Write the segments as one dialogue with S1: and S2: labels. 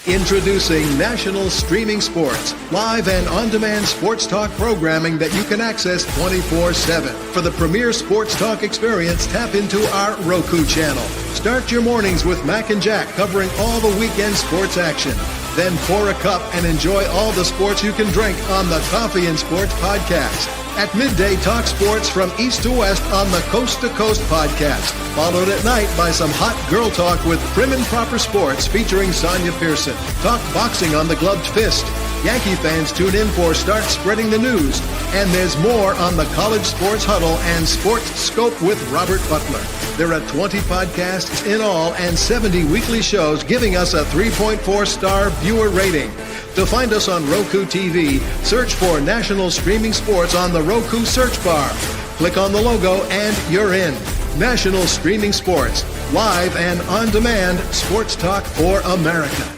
S1: Introducing National Streaming Sports, live and on-demand sports talk programming that you can access 24/7. For the premier sports talk experience, tap into our Roku channel. Start your mornings with Mac and Jack covering all the weekend sports action. Then pour a cup and enjoy all the sports you can drink on the Coffee and Sports podcast. At midday, talk sports from east to west on the Coast to Coast podcast. Followed at night by some hot girl talk with Prim and Proper Sports featuring Sonia Pearson. Talk boxing on the Gloved Fist. Yankee fans tune in for Start Spreading the News. And there's more on the College Sports Huddle and Sports Scope with Robert Butler. There are 20 podcasts in all and 70 weekly shows, giving us a 3.4-star viewer rating. To find us on Roku TV, search for National Streaming Sports on the Roku search bar. Click on the logo and you're in. National Streaming Sports, live and on-demand sports talk for America.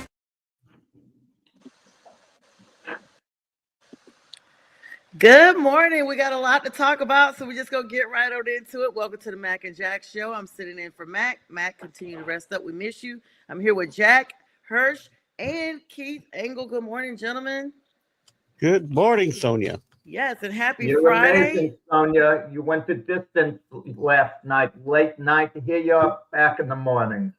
S2: Good morning. We got a lot to talk about, so we're just going to get right on into it. Welcome to the Mac and Jack Show. I'm sitting in for Mac. Mac, continue to rest up. We miss you. I'm here with Jack, Hirsch, and Keith Engel. Good morning, gentlemen.
S3: Good morning, Sonia.
S2: Yes, and happy
S4: You're
S2: Friday.
S4: amazing, Sonia. You went the distance last night, late night. Here you are back in the morning.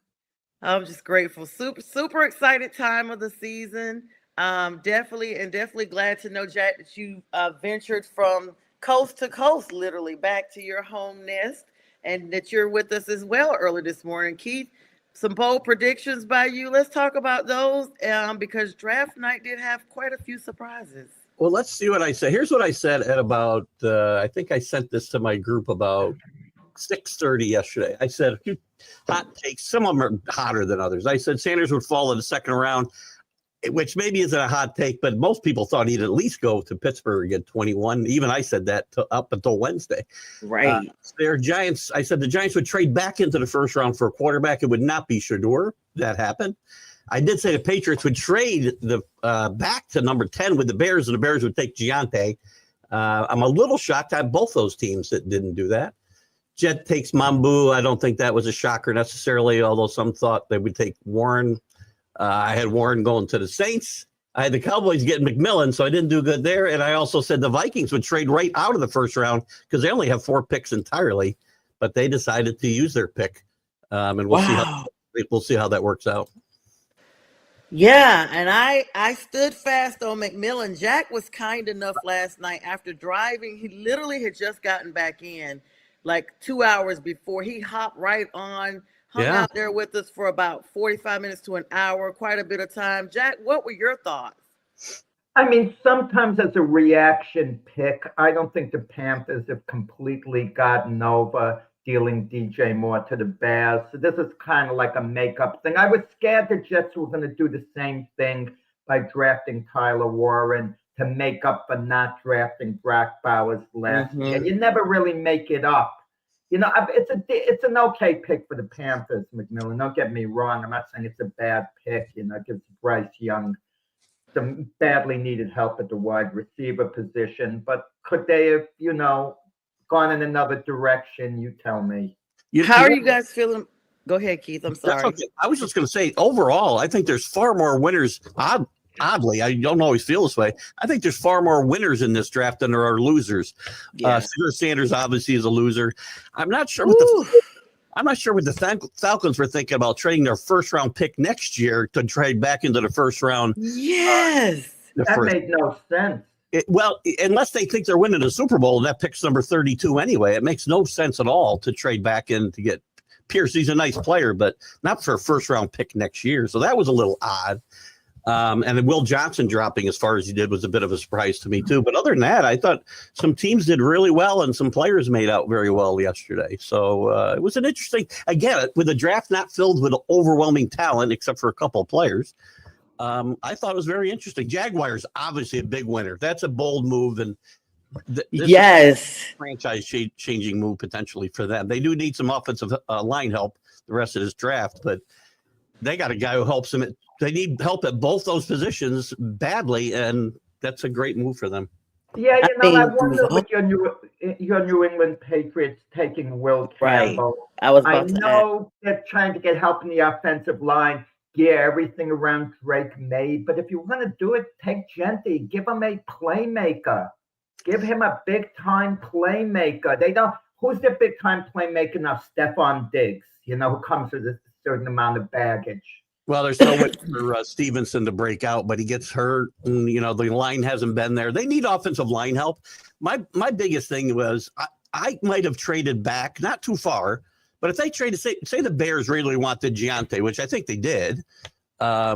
S2: I'm just grateful. Super excited time of the season. Definitely glad to know, Jack, that you ventured from coast to coast, literally back to your home nest, and that you're with us as well early this morning. Keith, some bold predictions by you. Let's talk about those because draft night did have quite a few surprises.
S3: Well, let's see what I said. Here's what I said at about, I think I sent this to my group about 6:30 yesterday. I said a few hot takes. Some of them are hotter than others. I said Sanders would fall in the second round, which maybe isn't a hot take, but most people thought he'd at least go to Pittsburgh at 21. Even I said that up until Wednesday.
S2: Right.
S3: Their Giants, I said the Giants would trade back into the first round for a quarterback. It would not be Shedeur. That happened. I did say the Patriots would trade the back to number 10 with the Bears, and the Bears would take Giante. I'm a little shocked at both those teams that didn't do that. Jet takes Mambu. I don't think that was a shocker necessarily, although some thought they would take Warren. I had Warren going to the Saints. I had the Cowboys getting McMillan, so I didn't do good there. And I also said the Vikings would trade right out of the first round because they only have 4 picks entirely, but they decided to use their pick. And we'll see how that works out.
S2: Yeah, and I stood fast on McMillan. Jack was kind enough last night after driving. He literally had just gotten back in like 2 hours before. He hopped right on, hung out there with us for about 45 minutes to an hour, quite a bit of time. Jack, what were your thoughts?
S4: I mean, sometimes as a reaction pick, I don't think the Panthers have completely gotten over dealing DJ Moore to the Bears. So this is kind of like a makeup thing. I was scared the Jets were going to do the same thing by drafting Tyler Warren to make up for not drafting Brock Bowers last year. You never really make it up. You know, it's an okay pick for the Panthers, McMillan. Don't get me wrong. I'm not saying it's a bad pick. You know, it gives Bryce Young some badly needed help at the wide receiver position. But could they have, you know, gone in another direction? You tell me.
S2: How are you guys feeling? Go ahead, Keith. I'm sorry.
S3: Okay. I was just going to say, overall, I think there's far more winners. Oddly, I don't always feel this way. I think there's far more winners in this draft than there are losers.
S2: Yeah.
S3: Sanders obviously is a loser. I'm not sure what the Falcons were thinking about trading their first round pick next year to trade back into the first round.
S2: Yes.
S4: Made no sense.
S3: Unless they think they're winning a Super Bowl, and that pick's number 32 anyway. It makes no sense at all to trade back in to get Pierce. He's a nice player, but not for a first round pick next year. So that was a little odd. And then Will Johnson dropping as far as he did was a bit of a surprise to me too. But other than that, I thought some teams did really well and some players made out very well yesterday. So it was an interesting, again, with a draft not filled with overwhelming talent, except for a couple of players. I thought it was very interesting. Jaguars, obviously a big winner. That's a bold move. And this is a franchise-changing move potentially for them. They do need some offensive line help the rest of this draft, but they got a guy who helps them. They need help at both those positions badly, and that's a great move for them.
S4: Yeah, I wonder with your New England Patriots taking Will Campbell.
S2: Right. I know
S4: they're trying to get help in the offensive line. gear everything around Drake May. But if you want to do it, take Genty. Give him a playmaker. Give him a big-time playmaker. They don't. Who's the big-time playmaker now? Stephon Diggs, who comes with a certain amount of baggage.
S3: Well, there's no way for Stevenson to break out, but he gets hurt, and the line hasn't been there. They need offensive line help. My biggest thing was I might have traded back, not too far, but if they traded, say the Bears really wanted Giante, which I think they did. I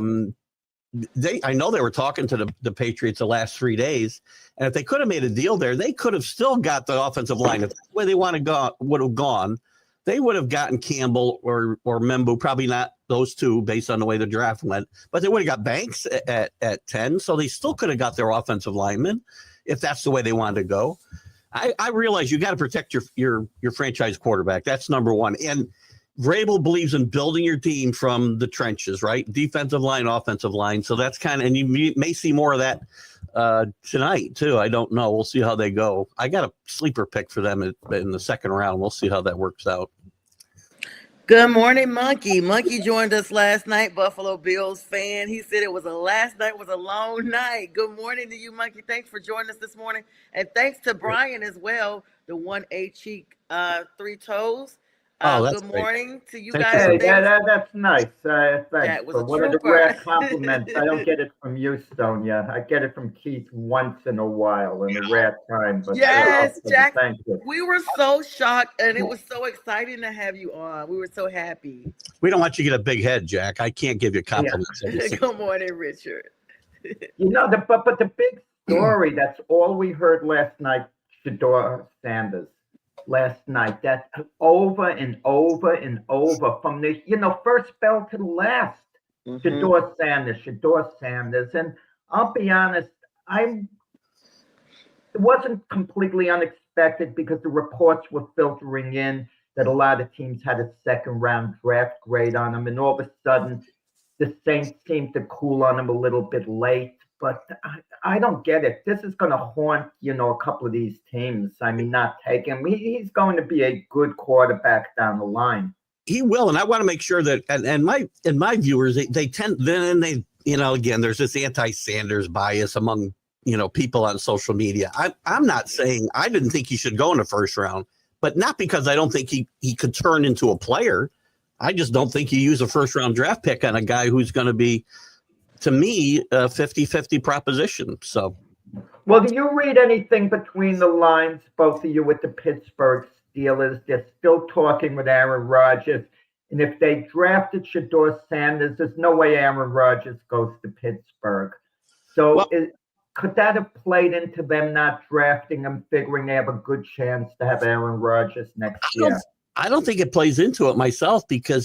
S3: know they were talking to the Patriots the last 3 days, and if they could have made a deal there, they could have still got the offensive line. If that's where they would have gone, they would have gotten Campbell or Membu, probably not those two based on the way the draft went, but they would have got Banks at 10, so they still could have got their offensive linemen if that's the way they wanted to go. I realize you got to protect your franchise quarterback. That's number one. And Vrabel believes in building your team from the trenches, right? Defensive line, offensive line. So that's and you may see more of that tonight too. I don't know. We'll see how they go. I got a sleeper pick for them in the second round. We'll see how that works out.
S2: Good morning, Monkey. Monkey joined us last night, Buffalo Bills fan. He said last night was a long night. Good morning to you, Monkey. Thanks for joining us this morning. And thanks to Brian as well, the 1A cheek, 3 toes. Good morning to you guys.
S4: Hey, that's nice. Thanks.
S2: That was
S4: for one of the rare compliments. I don't get it from you, Sonia. I get it from Keith once in a while, in a rare time. But
S2: yes, Jack.
S4: Thank you.
S2: We were so shocked, and it was so exciting to have you on. We were so happy.
S3: We don't want you to get a big head, Jack. I can't give you compliments.
S2: Yeah. Good morning, Richard.
S4: But the big story, that's all we heard last night, Shedeur Sanders. Last night, that over and over and over from the first bell to the last. Shedeur Sanders. And I'll be honest, it wasn't completely unexpected because the reports were filtering in that a lot of teams had a second round draft grade on him, and all of a sudden the Saints seemed to cool on him a little bit late. But I don't get it. This is going to haunt, a couple of these teams. I mean, not take him. He's going to be a good quarterback down the line.
S3: He will, and I want to make sure that, and my viewers, they tend, then they, again, there's this anti-Sanders bias among, people on social media. I'm not saying I didn't think he should go in the first round, but not because I don't think he could turn into a player. I just don't think you use a first round draft pick on a guy who's going to be, to me, a 50-50 proposition. So,
S4: well, do you read anything between the lines, both of you, with the Pittsburgh Steelers? They're still talking with Aaron Rodgers. And if they drafted Shedeur Sanders, there's no way Aaron Rodgers goes to Pittsburgh. So could that have played into them not drafting him, figuring they have a good chance to have Aaron Rodgers next year?
S3: I don't think it plays into it myself because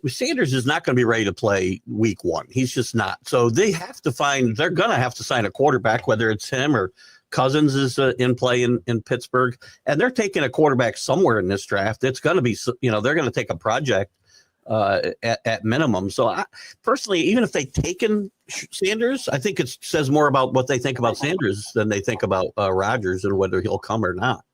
S3: Sanders is not going to be ready to play week 1. He's just not. So they're going to have to sign a quarterback, whether it's him or Cousins is in play in Pittsburgh. And they're taking a quarterback somewhere in this draft. It's going to be, they're going to take a project at minimum. So personally, even if they've taken Sanders, I think it says more about what they think about Sanders than they think about Rodgers and whether he'll come or not.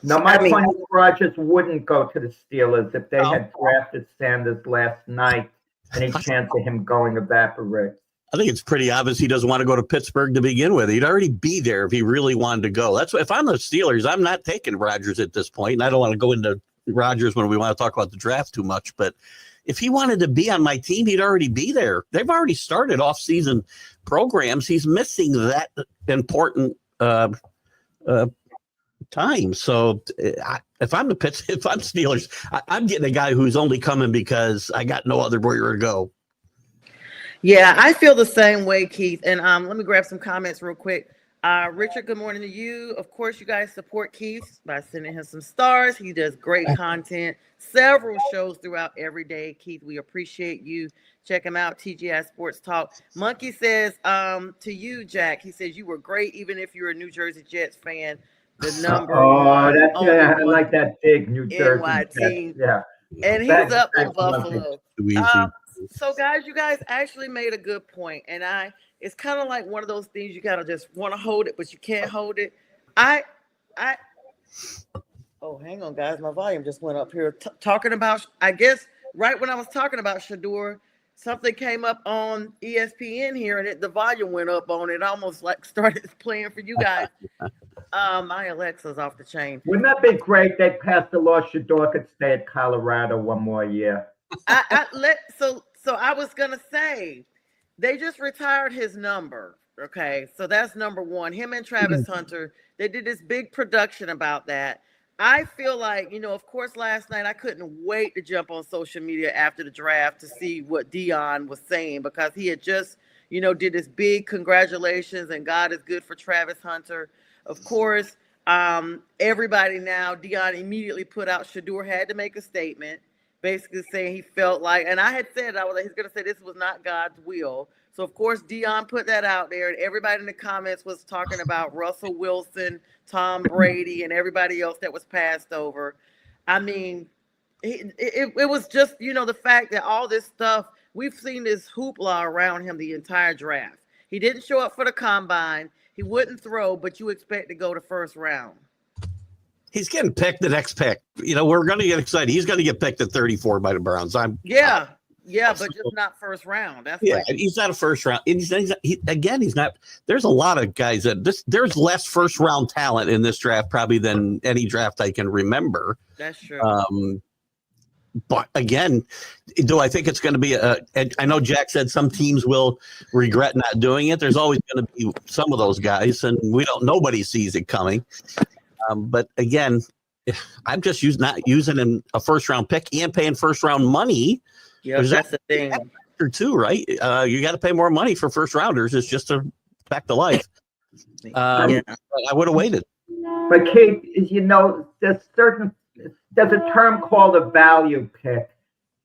S4: No, my point is Rodgers wouldn't go to the Steelers if they had drafted Sanders last night. Any chance of him going evaporates.
S3: I think it's pretty obvious he doesn't want to go to Pittsburgh to begin with. He'd already be there if he really wanted to go. That's if I'm the Steelers, I'm not taking Rodgers at this point. And I don't want to go into Rodgers when we want to talk about the draft too much. But if he wanted to be on my team, he'd already be there. They've already started off-season programs. He's missing that important time. So if I'm Steelers, I'm getting a guy who's only coming because I got no other where to go.
S2: Yeah, I feel the same way, Keith. And let me grab some comments real quick. Richard, good morning to you. Of course, you guys support Keith by sending him some stars. He does great content, several shows throughout every day. Keith, we appreciate you. Check him out, TGI Sports Talk. Monkey says to you, Jack, he says you were great even if you're a New Jersey Jets fan. The number.
S4: I like that big New Jersey
S2: NYT.
S4: Yeah.
S2: And he's up in Buffalo. So guys, you guys actually made a good point. And it's kind of like one of those things you gotta just want to hold it, but you can't hold it. Oh, hang on, guys. My volume just went up here. Talking about, I guess, right when I was talking about Shedeur something came up on ESPN here, and the volume went up on it, almost like started playing for you guys. My Alexa's off the chain.
S4: Wouldn't that be great? They passed a law Shador could stay at Colorado one more year.
S2: So I was gonna say, they just retired his number. Okay, so that's number one. Him and Travis Hunter, they did this big production about that. I feel like, of course, last night I couldn't wait to jump on social media after the draft to see what Deion was saying, because he had just, did this big congratulations and God is good for Travis Hunter. Of course, everybody now, Deion immediately put out, Shador had to make a statement, basically saying he felt like, and I had said, he's going to say this was not God's will. So, of course, Deion put that out there, and everybody in the comments was talking about Russell Wilson, Tom Brady, and everybody else that was passed over. I mean, it was just, the fact that all this stuff, we've seen this hoopla around him the entire draft. He didn't show up for the combine. He wouldn't throw, but you expect to go to first round.
S3: He's getting picked the next pick. We're going to get excited. He's going to get picked at 34 by the Browns. Yeah, but just not first round. That's he's not a first round. And he's not. There's a lot of guys there's less first round talent in this draft probably than any draft I can remember.
S2: That's true.
S3: But again, do I think it's going to be I know Jack said some teams will regret not doing it. There's always going to be some of those guys, and nobody sees it coming. But again, I'm just not using a first round pick and paying first round money.
S2: Yeah, that's the thing.
S3: Or two, right? You got to pay more money for first rounders. It's just a back to life. I would have waited.
S4: But Kate, there's a term called a value pick.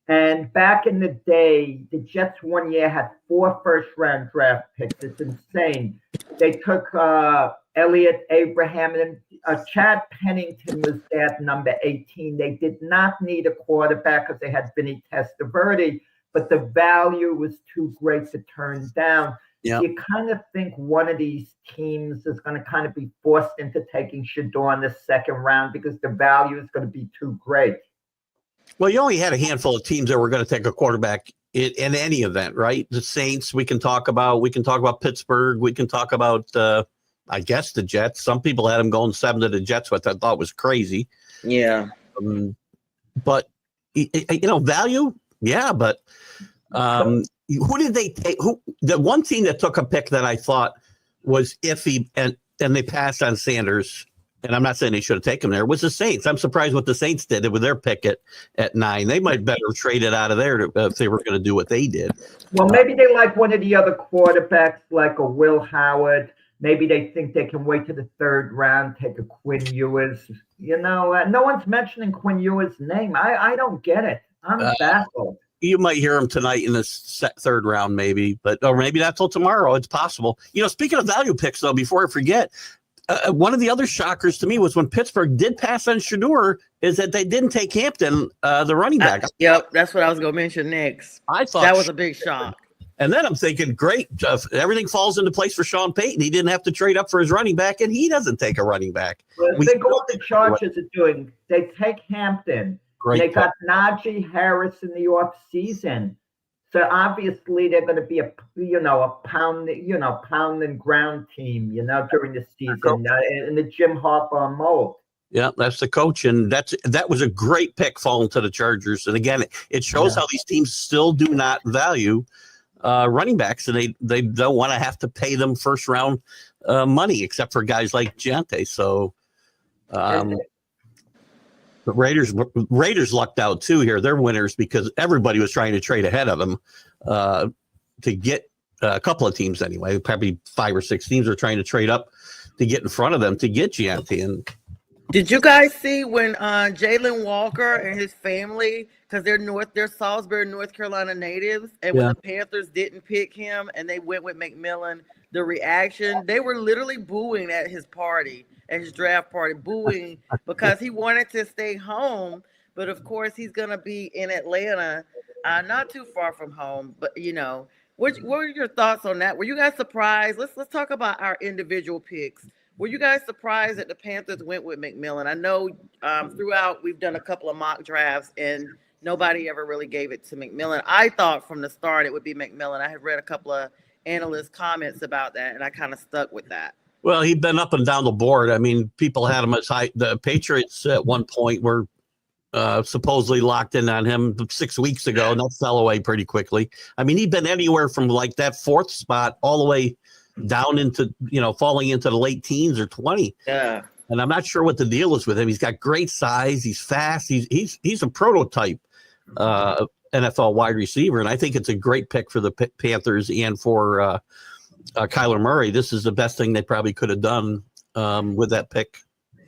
S4: And back in the day, the Jets one year had 4 first-round draft picks. It's insane. They took Elliott Abraham, and Chad Pennington was at number 18. They did not need a quarterback because they had Vinny Testaverde, but the value was too great to turn down. Yep. You kind of think one of these teams is going to kind of be forced into taking Shador in the second round because the value is going to be too great.
S3: Well, you only had a handful of teams that were going to take a quarterback in any event, right? The Saints, we can talk about Pittsburgh. We can talk about, I guess, the Jets. Some people had them going 7 to the Jets, which I thought was crazy.
S2: Yeah.
S3: But, value, yeah, but who did they take? The one team that took a pick that I thought was iffy, and they passed on Sanders, and I'm not saying they should have taken him there, was the Saints. I'm surprised what the Saints did with their pick at 9. They might better trade it out of there if they were going to do what they did. Well,
S4: maybe they like one of the other quarterbacks, like a Will Howard. Maybe they think they can wait to the 3rd round, take a Quinn Ewers. No one's mentioning Quinn Ewers' name. I don't get it. I'm baffled.
S3: You might hear him tonight in the 3rd round, maybe, or maybe not till tomorrow. It's possible. Speaking of value picks, though, before I forget, one of the other shockers to me was when Pittsburgh did pass on Shador, is that they didn't take Hampton, the running back.
S2: Yep, that's what I was going to mention next.
S3: I thought
S2: that was a big shock.
S3: And then I'm thinking, great, everything falls into place for Sean Payton. He didn't have to trade up for his running back, and he doesn't take a running back.
S4: Well, think of what the Chargers are doing. They take Hampton. They got Najee Harris in the off season, so obviously they're going to be a pound and ground team, during the season in the Jim Harbaugh mold.
S3: Yeah, that's the coach, and that was a great pick falling to the Chargers. And again, it shows how these teams still do not value running backs, and they don't want to have to pay them first round money, except for guys like Giante. So. The Raiders lucked out too here. They're winners because everybody was trying to trade ahead of them to get a couple of teams anyway. Probably 5 or 6 teams are trying to trade up to get in front of them to get Giante. And
S2: did you guys see when Jalen Walker and his family, because they're Salisbury, North Carolina natives, and when the Panthers didn't pick him and they went with McMillan, the reaction, they were literally booing at his party. At his draft party, booing because he wanted to stay home, but of course he's gonna be in Atlanta, not too far from home. But what were your thoughts on that? Were you guys surprised? Let's talk about our individual picks. Were you guys surprised that the Panthers went with McMillan? I know throughout we've done a couple of mock drafts, and nobody ever really gave it to McMillan. I thought from the start it would be McMillan. I had read a couple of analyst comments about that, and I kind of stuck with that.
S3: Well, he'd been up and down the board. I mean, people had him as high. The Patriots at one point were supposedly locked in on him 6 weeks ago, and that fell away pretty quickly. I mean, he'd been anywhere from like that fourth spot all the way down into, falling into the late teens or 20.
S2: Yeah.
S3: And I'm not sure what the deal is with him. He's got great size. He's fast. He's a prototype NFL wide receiver, and I think it's a great pick for the Panthers and for Kyler Murray. This is the best thing they probably could have done with that pick.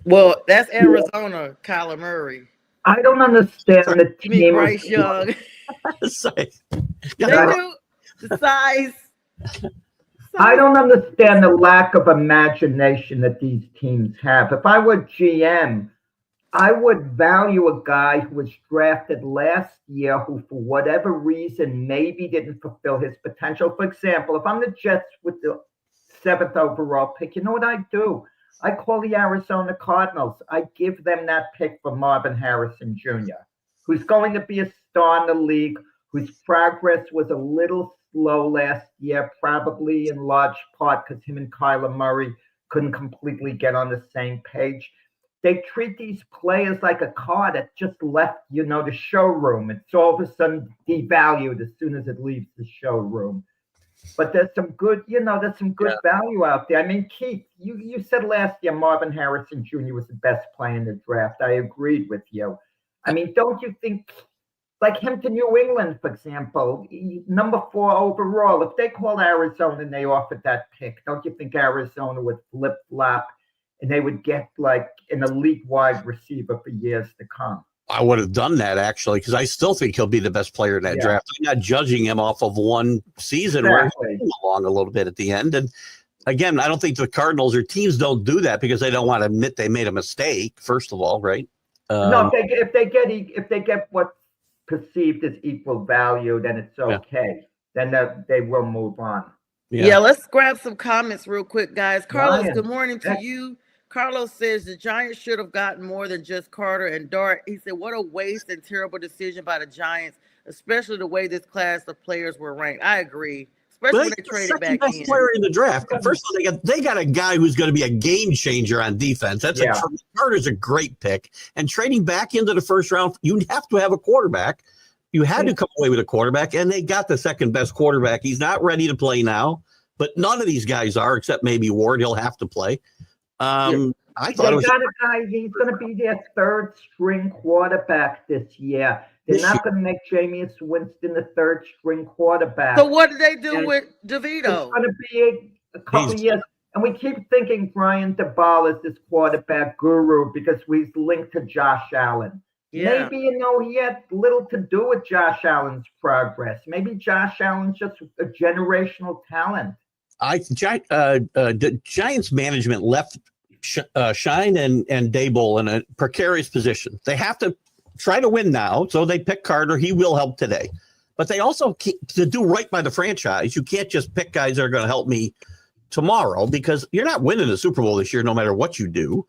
S2: Well, that's Arizona, Kyler Murray.
S4: I don't understand the
S2: You mean
S4: team.
S2: Bryce Young? They do the size.
S4: I don't understand the lack of imagination that these teams have. If I were GM, I would value a guy who was drafted last year who, for whatever reason, maybe didn't fulfill his potential. For example, if I'm the Jets with the 7th overall pick, you know what I do? I call the Arizona Cardinals. I give them that pick for Marvin Harrison Jr., who's going to be a star in the league, whose progress was a little slow last year, probably in large part because him and Kyler Murray couldn't completely get on the same page. They treat these players like a car that just left, the showroom. It's all of a sudden devalued as soon as it leaves the showroom. But there's some good, value out there. I mean, Keith, you said last year Marvin Harrison Jr. was the best player in the draft. I agreed with you. I mean, don't you think, like him to New England, for example, number 4 overall, if they called Arizona and they offered that pick, don't you think Arizona would flip-flop and they would get like an elite wide receiver for years to come?
S3: I would have done that actually, because I still think he'll be the best player in that draft. I'm not judging him off of one season where he came along a little bit at the end. And again, I don't think the Cardinals or teams don't do that because they don't want to admit they made a mistake, first of all, right?
S4: No, if they get what's perceived as equal value, then it's okay. Then they will move on.
S2: Yeah, let's grab some comments real quick, guys. Carlos,
S4: Ryan,
S2: good morning to you. Carlos says the Giants should have gotten more than just Carter and Dart. He said, what a waste and terrible decision by the Giants, especially the way this class of players were ranked. I agree, especially when they traded back
S3: best
S2: in.
S3: Player in the draft. First of all, they got a guy who's going to be a game changer on defense. Carter's a great pick. And trading back into the first round, you have to have a quarterback. You had to come away with a quarterback, and they got the second best quarterback. He's not ready to play now, but none of these guys are, except maybe Ward. He'll have to play. I thought
S4: they got a guy. He's going to be their 3rd string quarterback this year. They're not going to make Jameis Winston the 3rd string quarterback.
S2: So what did they do with DeVito?
S4: It's going to be a couple of years. And we keep thinking Brian Daboll is this quarterback guru because we've linked to Josh Allen.
S2: Yeah.
S4: Maybe, he had little to do with Josh Allen's progress. Maybe Josh Allen's just a generational talent.
S3: The Giants management left Shine and Daboll in a precarious position. They have to try to win now, so they pick Carter. He will help today. But they also, to do right by the franchise, you can't just pick guys that are going to help me tomorrow because you're not winning the Super Bowl this year no matter what you do.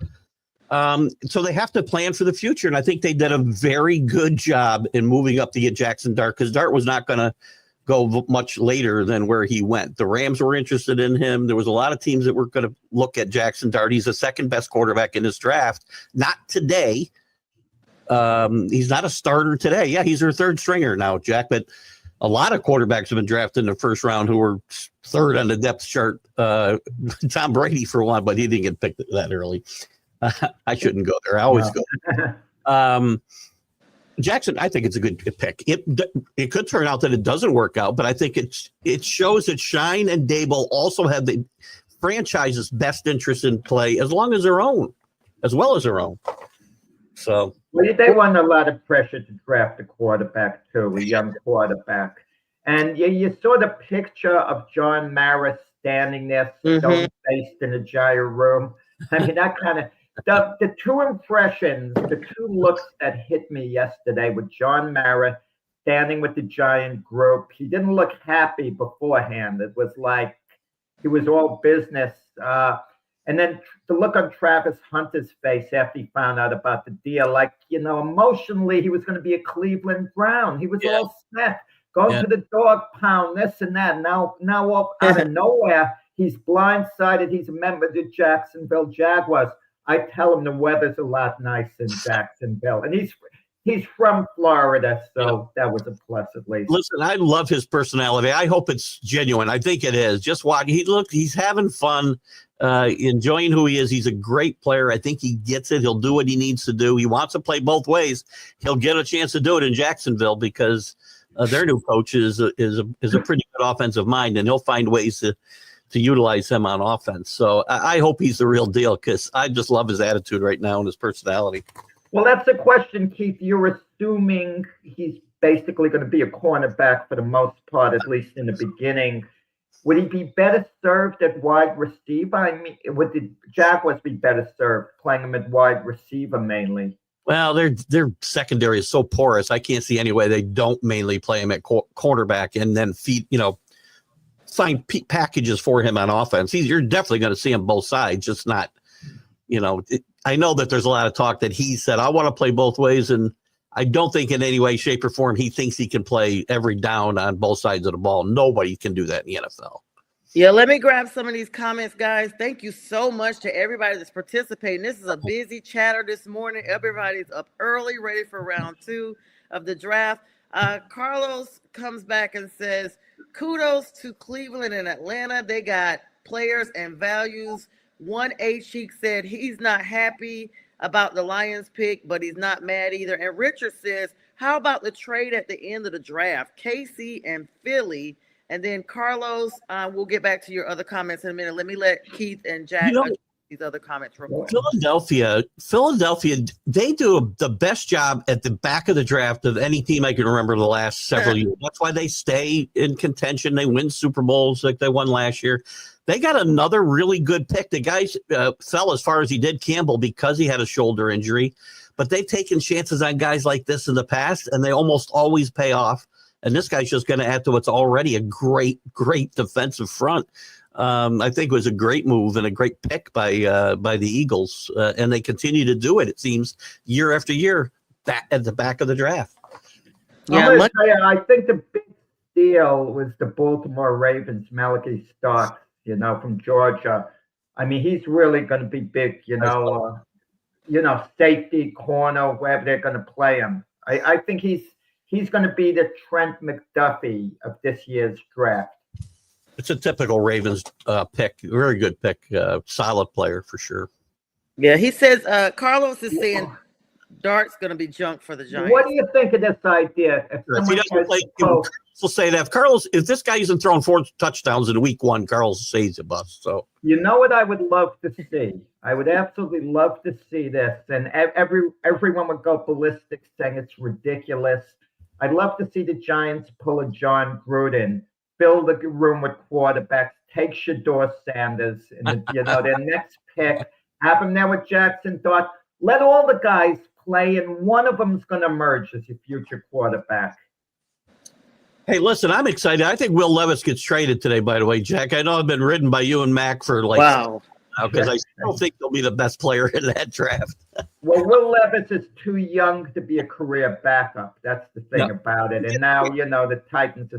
S3: So they have to plan for the future, and I think they did a very good job in moving up to get Jackson Dart because Dart was not going to go much later than where he went. The Rams were interested in him. There was a lot of teams that were going to look at Jackson Dart. He's the 2nd best quarterback in this draft. Not today. He's not a starter today. Yeah, he's their 3rd stringer now, Jack, but a lot of quarterbacks have been drafted in the first round who were 3rd on the depth chart. Tom Brady for one, but he didn't get picked that early. I shouldn't go there. I always go. Jackson, I think it's a good pick. It could turn out that it doesn't work out, but I think it shows that Shine and Daboll also have the franchise's best interest in play as well as their own. So
S4: they want a lot of pressure to draft a quarterback too, a young quarterback. And you saw the picture of John Mara standing there, stone-faced in a gyro room. I mean, that kind of. The 2 impressions, the 2 looks that hit me yesterday with John Mara standing with the Giant group. He didn't look happy beforehand. It was like he was all business. And then the look on Travis Hunter's face after he found out about the deal, like, emotionally, he was going to be a Cleveland Brown. He was all set. Go to the dog pound, this and that. Now out of nowhere, he's blindsided. He's a member of the Jacksonville Jaguars. I tell him the weather's a lot nicer in Jacksonville. And he's from Florida, so that was a plus at least.
S3: Listen, I love his personality. I hope it's genuine. I think it is. Just watch. He's having fun, enjoying who he is. He's a great player. I think he gets it. He'll do what he needs to do. He wants to play both ways. He'll get a chance to do it in Jacksonville because their new coach is a pretty good offensive mind, and he'll find ways to utilize him on offense. So I hope he's the real deal because I just love his attitude right now and his personality.
S4: Well, that's the question, Keith. You're assuming he's basically going to be a cornerback for the most part, at least in the beginning. Would he be better served at wide receiver? I mean, would the Jaguars be better served playing him at wide receiver mainly?
S3: Well, their secondary is so porous. I can't see any way they don't mainly play him at cornerback and then find packages for him on offense. You're definitely going to see him both sides, just not, I know that there's a lot of talk that he said, I want to play both ways. And I don't think in any way, shape, or form he thinks he can play every down on both sides of the ball. Nobody can do that in the NFL.
S2: Yeah, let me grab some of these comments, guys. Thank you so much to everybody that's participating. This is a busy chatter this morning. Everybody's up early, ready for round 2 of the draft. Carlos comes back and says, kudos to Cleveland and Atlanta. They got players and values. One A-Cheek said he's not happy about the Lions pick, but he's not mad either. And Richard says, how about the trade at the end of the draft? KC and Philly. And then Carlos, we'll get back to your other comments in a minute. Let me let Keith and Jack these other comments real quick.
S3: Philadelphia, they do the best job at the back of the draft of any team I can remember the last several years. That's why they stay in contention. They win Super Bowls like they won last year. They got another really good pick. The guy fell as far as he did, Campbell, because he had a shoulder injury. But they've taken chances on guys like this in the past, and they almost always pay off. And this guy's just going to add to what's already a great, great defensive front. I think it was a great move and a great pick by the Eagles. And they continue to do it, it seems, year after year at the back of the draft.
S4: Yeah, I think the big deal was the Baltimore Ravens, Malachi Starks, from Georgia. I mean, he's really going to be big, safety, corner, wherever they're going to play him. I think he's going to be the Trent McDuffie of this year's draft.
S3: It's a typical Ravens pick. Very good pick. Solid player for sure.
S2: Yeah, he says Carlos is saying Dart's going to be junk for the Giants.
S4: What do you think of this idea?
S3: If he doesn't play, we'll say that. If this guy isn't throwing 4 touchdowns in week 1, Carlos says a bust. So
S4: you know what I would love to see? I would absolutely love to see this, and everyone would go ballistic saying it's ridiculous. I'd love to see the Giants pull a John Gruden, fill the room with quarterbacks, take Shedeur Sanders, and their next pick, have him there with Jackson Dart. Let all the guys play, and one of them's going to emerge as your future quarterback.
S3: Hey, listen, I'm excited. I think Will Levis gets traded today, by the way, Jack. I know I've been ridden by you and Mac for
S2: wow.
S3: Because I still think he'll be the best player in that draft.
S4: Well, Will Levis is too young to be a career backup. That's the thing about it. And now, the Titans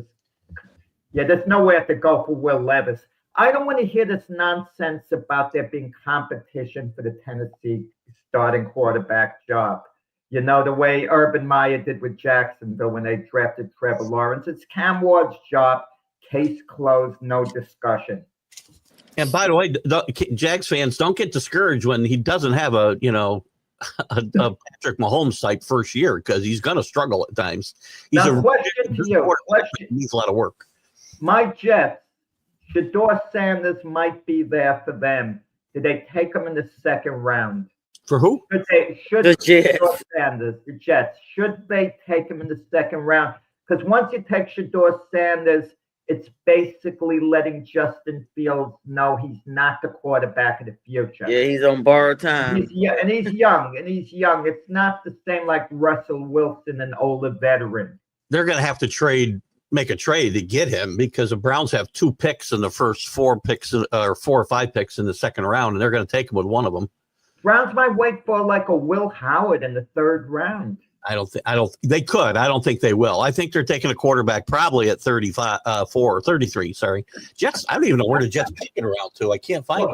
S4: there's nowhere to go for Will Levis. I don't want to hear this nonsense about there being competition for the Tennessee starting quarterback job. The way Urban Meyer did with Jacksonville when they drafted Trevor Lawrence. It's Cam Ward's job. Case closed, no discussion.
S3: And by the way, Jags fans, don't get discouraged when he doesn't have a Patrick Mahomes type first year, because he's going to struggle at times. He's
S4: question to you.
S3: He needs a lot of work.
S4: My Jets, Shedeur Sanders might be there for them. Did they take him in the second round?
S3: For who?
S2: The Jets.
S4: Sanders, the Jets. Should they take him in the second round? Because once you take Shedeur Sanders, it's basically letting Justin Fields know he's not the quarterback of the future.
S2: Yeah, he's on borrowed time.
S4: He's young. It's not the same like Russell Wilson, an older veteran.
S3: They're going to have to trade make a trade to get him because the Browns have 2 picks in the first 4 picks or 4 or 5 picks in the second round, and they're going to take him with one of them.
S4: Browns might wait for like a Will Howard in the 3rd round.
S3: They could. I don't think they will. I think they're taking a quarterback probably at 35, 4 or 33. Sorry. Jets. I don't even know where the Jets picking around to. I can't find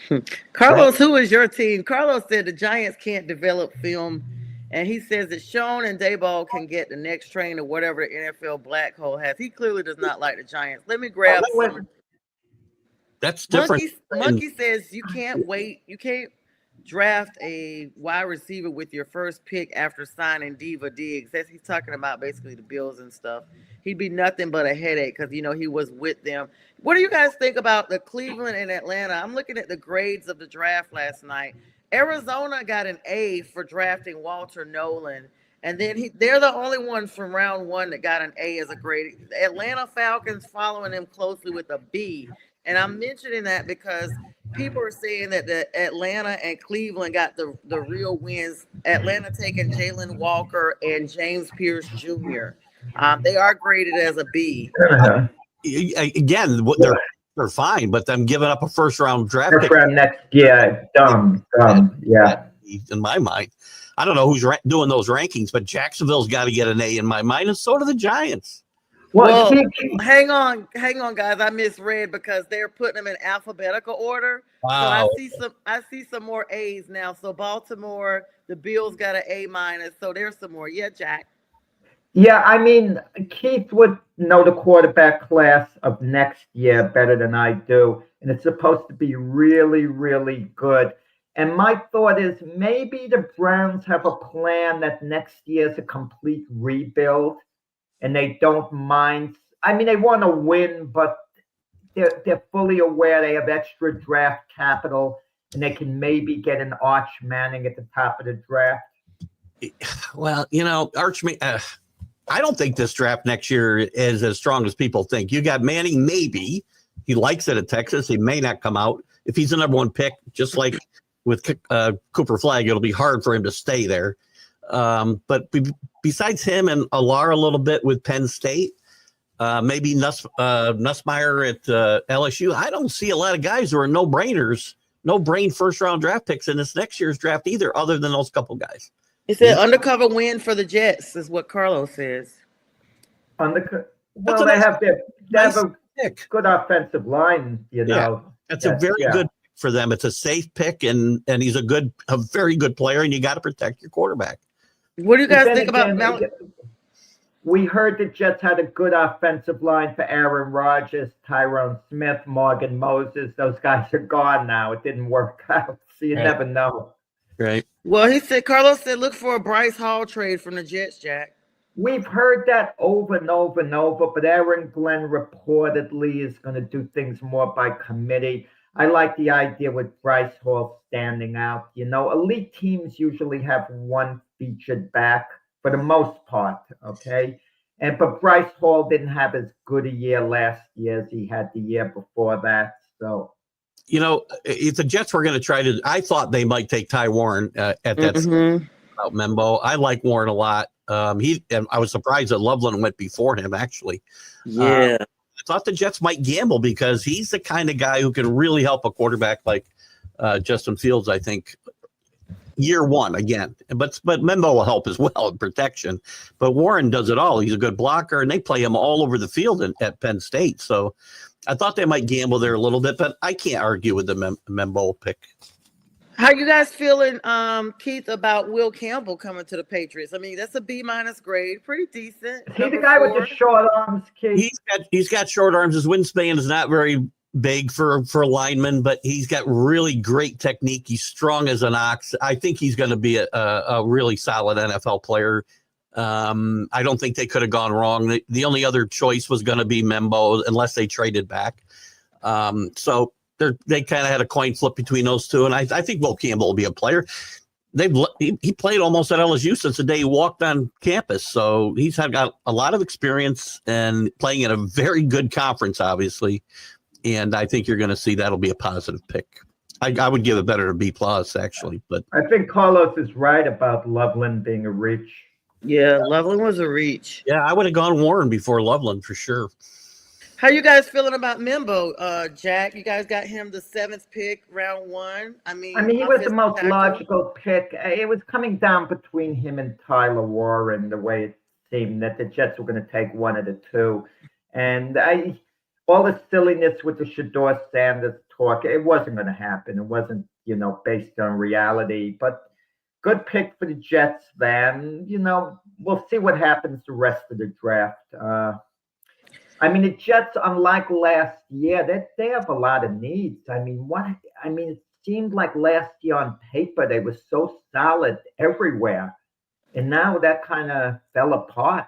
S3: them.
S2: Carlos, who is your team? Carlos said the Giants can't develop film, and he says that Sean and Dayball can get the next train or whatever the NFL black hole has. He clearly does not like the Giants. Let me grab some.
S3: That's different.
S2: Monkey says you can't wait. You can't draft a wide receiver with your first pick after signing Diva Diggs. That's he's talking about basically the Bills and stuff. He'd be nothing but a headache because he was with them. What do you guys think about the Cleveland and Atlanta? I'm looking at the grades of the draft last night. Arizona got an A for drafting Walter Nolan, and then they're the only one from round 1 that got an A as a grade. The Atlanta Falcons following them closely with a B. And I'm mentioning that because people are saying that the Atlanta and Cleveland got the real wins. Atlanta taking Jalen Walker and James Pierce Jr. They are graded as a B.
S3: Again, they're fine, but them giving up a first round draft pick
S4: next year, dumb, yeah.
S3: In my mind, I don't know who's doing those rankings, but Jacksonville's got to get an A in my mind, and so do the Giants.
S2: Well, hang on, guys. I misread because they're putting them in alphabetical order.
S3: Wow.
S2: So I see some more A's now. So Baltimore, the Bills got an A-. So there's some more. Yeah, Jack.
S4: Yeah, I mean, Keith would know the quarterback class of next year better than I do, and it's supposed to be really, really good. And my thought is maybe the Browns have a plan that next year is a complete rebuild. And they don't mind. I mean, they want to win, but they're fully aware they have extra draft capital, and they can maybe get an Arch Manning at the top of the draft.
S3: Well, Arch. I don't think this draft next year is as strong as people think. You got Manning, maybe he likes it at Texas. He may not come out if he's the number 1 pick. Just like with Cooper Flagg, it'll be hard for him to stay there. But besides him and Alar a little bit with Penn State, maybe Nussmeier at LSU, I don't see a lot of guys who are no-brain first-round draft picks in this next year's draft either, other than those couple guys.
S2: He said undercover win for the Jets is what Carlos says.
S4: Well, they have a good offensive line,
S3: That's a very good pick for them. It's a safe pick, and he's a very good player, and you got to protect your quarterback.
S2: What do you guys think about Mount?
S4: We heard the Jets had a good offensive line for Aaron Rodgers, Tyrone Smith, Morgan Moses. Those guys are gone now. It didn't work out, so you never know.
S3: Right.
S2: Well, Carlos said, look for a Bryce Hall trade from the Jets, Jack.
S4: We've heard that over and over and over, but Aaron Glenn reportedly is going to do things more by committee. I like the idea with Bryce Hall standing out. Elite teams usually have one featured back for the most part, okay? But Bryce Hall didn't have as good a year last year as he had the year before that. So,
S3: if the Jets were going to try to, I thought they might take Ty Warren at that about Membo. I like Warren a lot. And I was surprised that Loveland went before him, actually.
S2: Yeah.
S3: I thought the Jets might gamble because he's the kind of guy who can really help a quarterback like Justin Fields, I think, year 1 again. But Membo will help as well in protection. But Warren does it all. He's a good blocker, and they play him all over the field at Penn State. So I thought they might gamble there a little bit, but I can't argue with the Membo pick.
S2: How you guys feeling, Keith, about Will Campbell coming to the Patriots? I mean, that's a B- grade, pretty decent.
S4: Is he the guy with the short arms, Keith?
S3: He's got short arms. His wingspan is not very big for a lineman, but he's got really great technique. He's strong as an ox. I think he's going to be a really solid NFL player. I don't think they could have gone wrong. The only other choice was going to be Membo unless they traded back. So they kind of had a coin flip between those two, and I think Will Campbell will be a player. He played almost at LSU since the day he walked on campus, so he's got a lot of experience and playing in a very good conference, obviously. And I think you're going to see that'll be a positive pick. I would give it better to B+, actually. But
S4: I think Carlos is right about Loveland being a reach.
S2: Yeah, Loveland was a reach.
S3: Yeah, I would have gone Warren before Loveland for sure.
S2: How you guys feeling about Mimbo, Jack? You guys got him the 7th pick, round 1.
S4: I mean, he was the
S2: offensive
S4: most
S2: tackle.
S4: logical pick. It was coming down between him and Tyler Warren, the way it seemed that the Jets were going to take one of the two. And all the silliness with the Shador Sanders talk, it wasn't going to happen. It wasn't, based on reality. But good pick for the Jets then. We'll see what happens the rest of the draft. The Jets, unlike last year, they have a lot of needs. It seemed like last year on paper they were so solid everywhere, and now that kind of fell apart.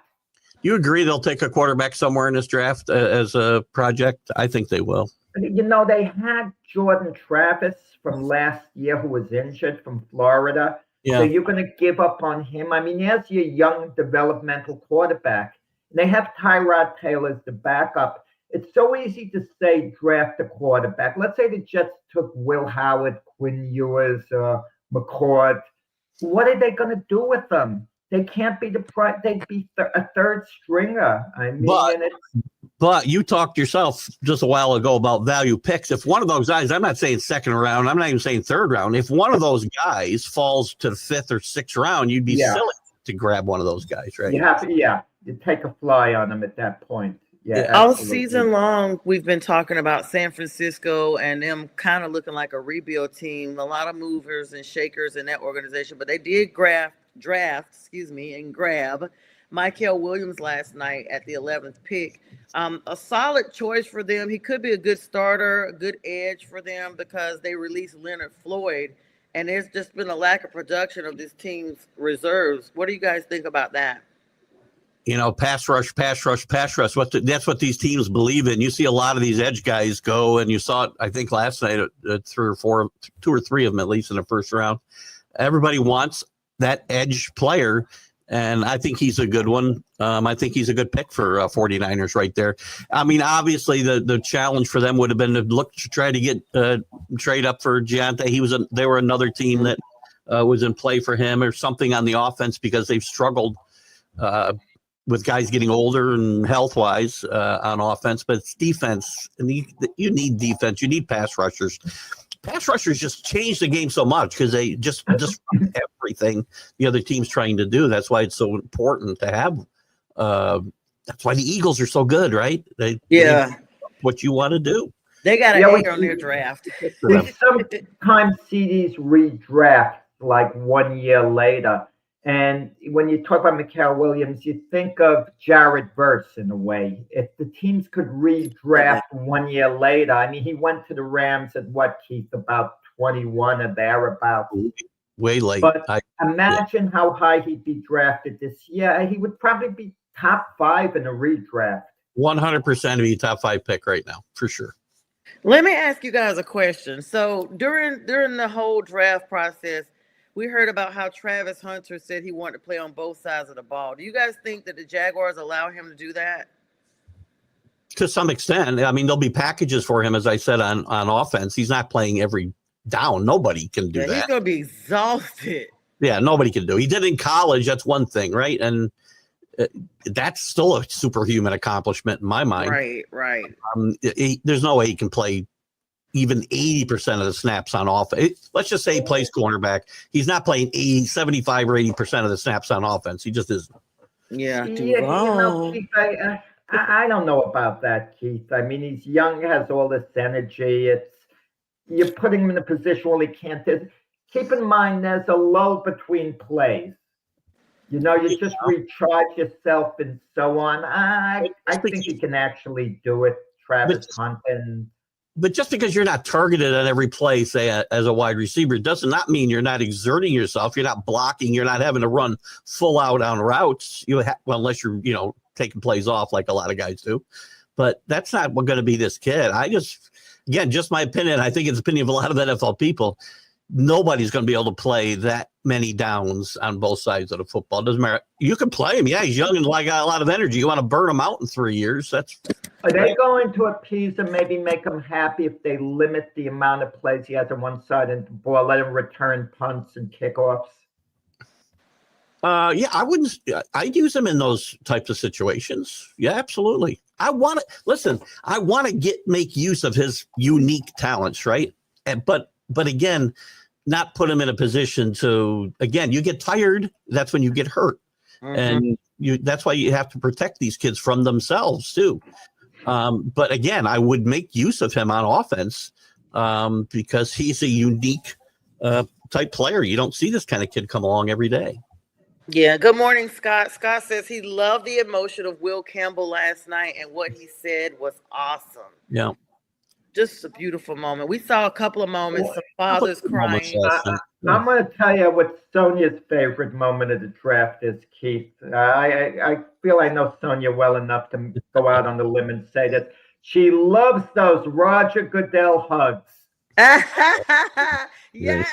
S3: You agree they'll take a quarterback somewhere in this draft as a project? I think they will.
S4: They had Jordan Travis from last year who was injured from Florida.
S3: Yeah.
S4: So you're going to give up on him. Yes, you're a young developmental quarterback. They have Tyrod Taylor as the backup. It's so easy to say draft a quarterback. Let's say the Jets took Will Howard, Quinn Ewers, McCord. What are they going to do with them? They can't be they'd be a third stringer.
S3: But you talked yourself just a while ago about value picks. If one of those guys, I'm not saying second round, I'm not even saying third round. If one of those guys falls to the 5th or 6th round, you'd be silly to grab one of those guys, right?
S4: You take a fly on them at that point. Yeah.
S2: All season long, we've been talking about San Francisco and them kind of looking like a rebuild team. A lot of movers and shakers in that organization, but they did draft, and grab Michael Williams last night at the 11th pick. A solid choice for them. He could be a good starter, a good edge for them because they released Leonard Floyd, and there's just been a lack of production of this team's reserves. What do you guys think about that?
S3: Pass rush. That's what these teams believe in. You see a lot of these edge guys go, and you saw it, I think, last night at 2 or 3 of them, at least in the first round. Everybody wants that edge player, and I think he's a good one. I think he's a good pick for 49ers right there. Obviously, the challenge for them would have been to look to try to get trade up for Giante. They were another team that was in play for him or something on the offense because they've struggled with guys getting older and health-wise on offense, but it's defense. And you need defense. You need pass rushers. Pass rushers just change the game so much because they just everything the other team's trying to do. That's why it's so important to have. That's why the Eagles are so good, right? They what you want to do.
S2: They got an egg on their draft.
S4: We sometimes see these redraft like 1 year later. And when you talk about Michael Williams, you think of Jared Verse in a way. If the teams could redraft 1 year later, he went to the Rams at what, Keith, about 21 or thereabouts.
S3: Way late.
S4: But imagine how high he'd be drafted this year. He would probably be top 5 in a redraft.
S3: 100% be a top 5 pick right now, for sure.
S2: Let me ask you guys a question. So during the whole draft process, we heard about how Travis Hunter said he wanted to play on both sides of the ball. Do you guys think that the Jaguars allow him to do that?
S3: To some extent. There'll be packages for him, as I said, on offense. He's not playing every down. Nobody can do that.
S2: He's going to be exhausted.
S3: Yeah, nobody can do. He did in college. That's one thing, right? And that's still a superhuman accomplishment in my mind.
S2: Right.
S3: There's no way he can play even 80% of the snaps on offense. Let's just say he plays cornerback. He's not playing 75 or 80% of the snaps on offense. He just isn't.
S2: Yeah.
S4: Keith, I don't know about that, Keith. He's young, has all this energy. You're putting him in a position where he can't. Keep in mind, there's a lull between plays. You just recharge yourself and so on. I think he can actually do it, Travis Hunter.
S3: But just because you're not targeted on every play, say as a wide receiver, does not mean you're not exerting yourself. You're not blocking. You're not having to run full out on routes. Unless you're, taking plays off like a lot of guys do. But that's not going to be this kid. Just my opinion. I think it's the opinion of a lot of NFL people. Nobody's going to be able to play that many downs on both sides of the football. It doesn't matter. You can play him. Yeah, he's young and got a lot of energy. You want to burn him out in 3 years.
S4: Are they going to appease him, maybe make him happy if they limit the amount of plays he has on one side and the ball, let him return punts and kickoffs?
S3: Yeah, I wouldn't. I'd use him in those types of situations. Yeah, absolutely. I want to listen. I want to make use of his unique talents, right? But again, not put him in a position to. Again, you get tired. That's when you get hurt, and that's why you have to protect these kids from themselves too. But again, I would make use of him on offense because he's a unique type player. You don't see this kind of kid come along every day.
S2: Yeah. Good morning, Scott. Scott says he loved the emotion of Will Campbell last night, and what he said was awesome.
S3: Yeah.
S2: Just a beautiful moment. We saw a couple of moments, some fathers crying.
S4: I'm going to tell you what Sonia's favorite moment of the draft is, Keith. I feel I know Sonia well enough to go out on the limb and say that she loves those Roger Goodell hugs.
S2: Yes,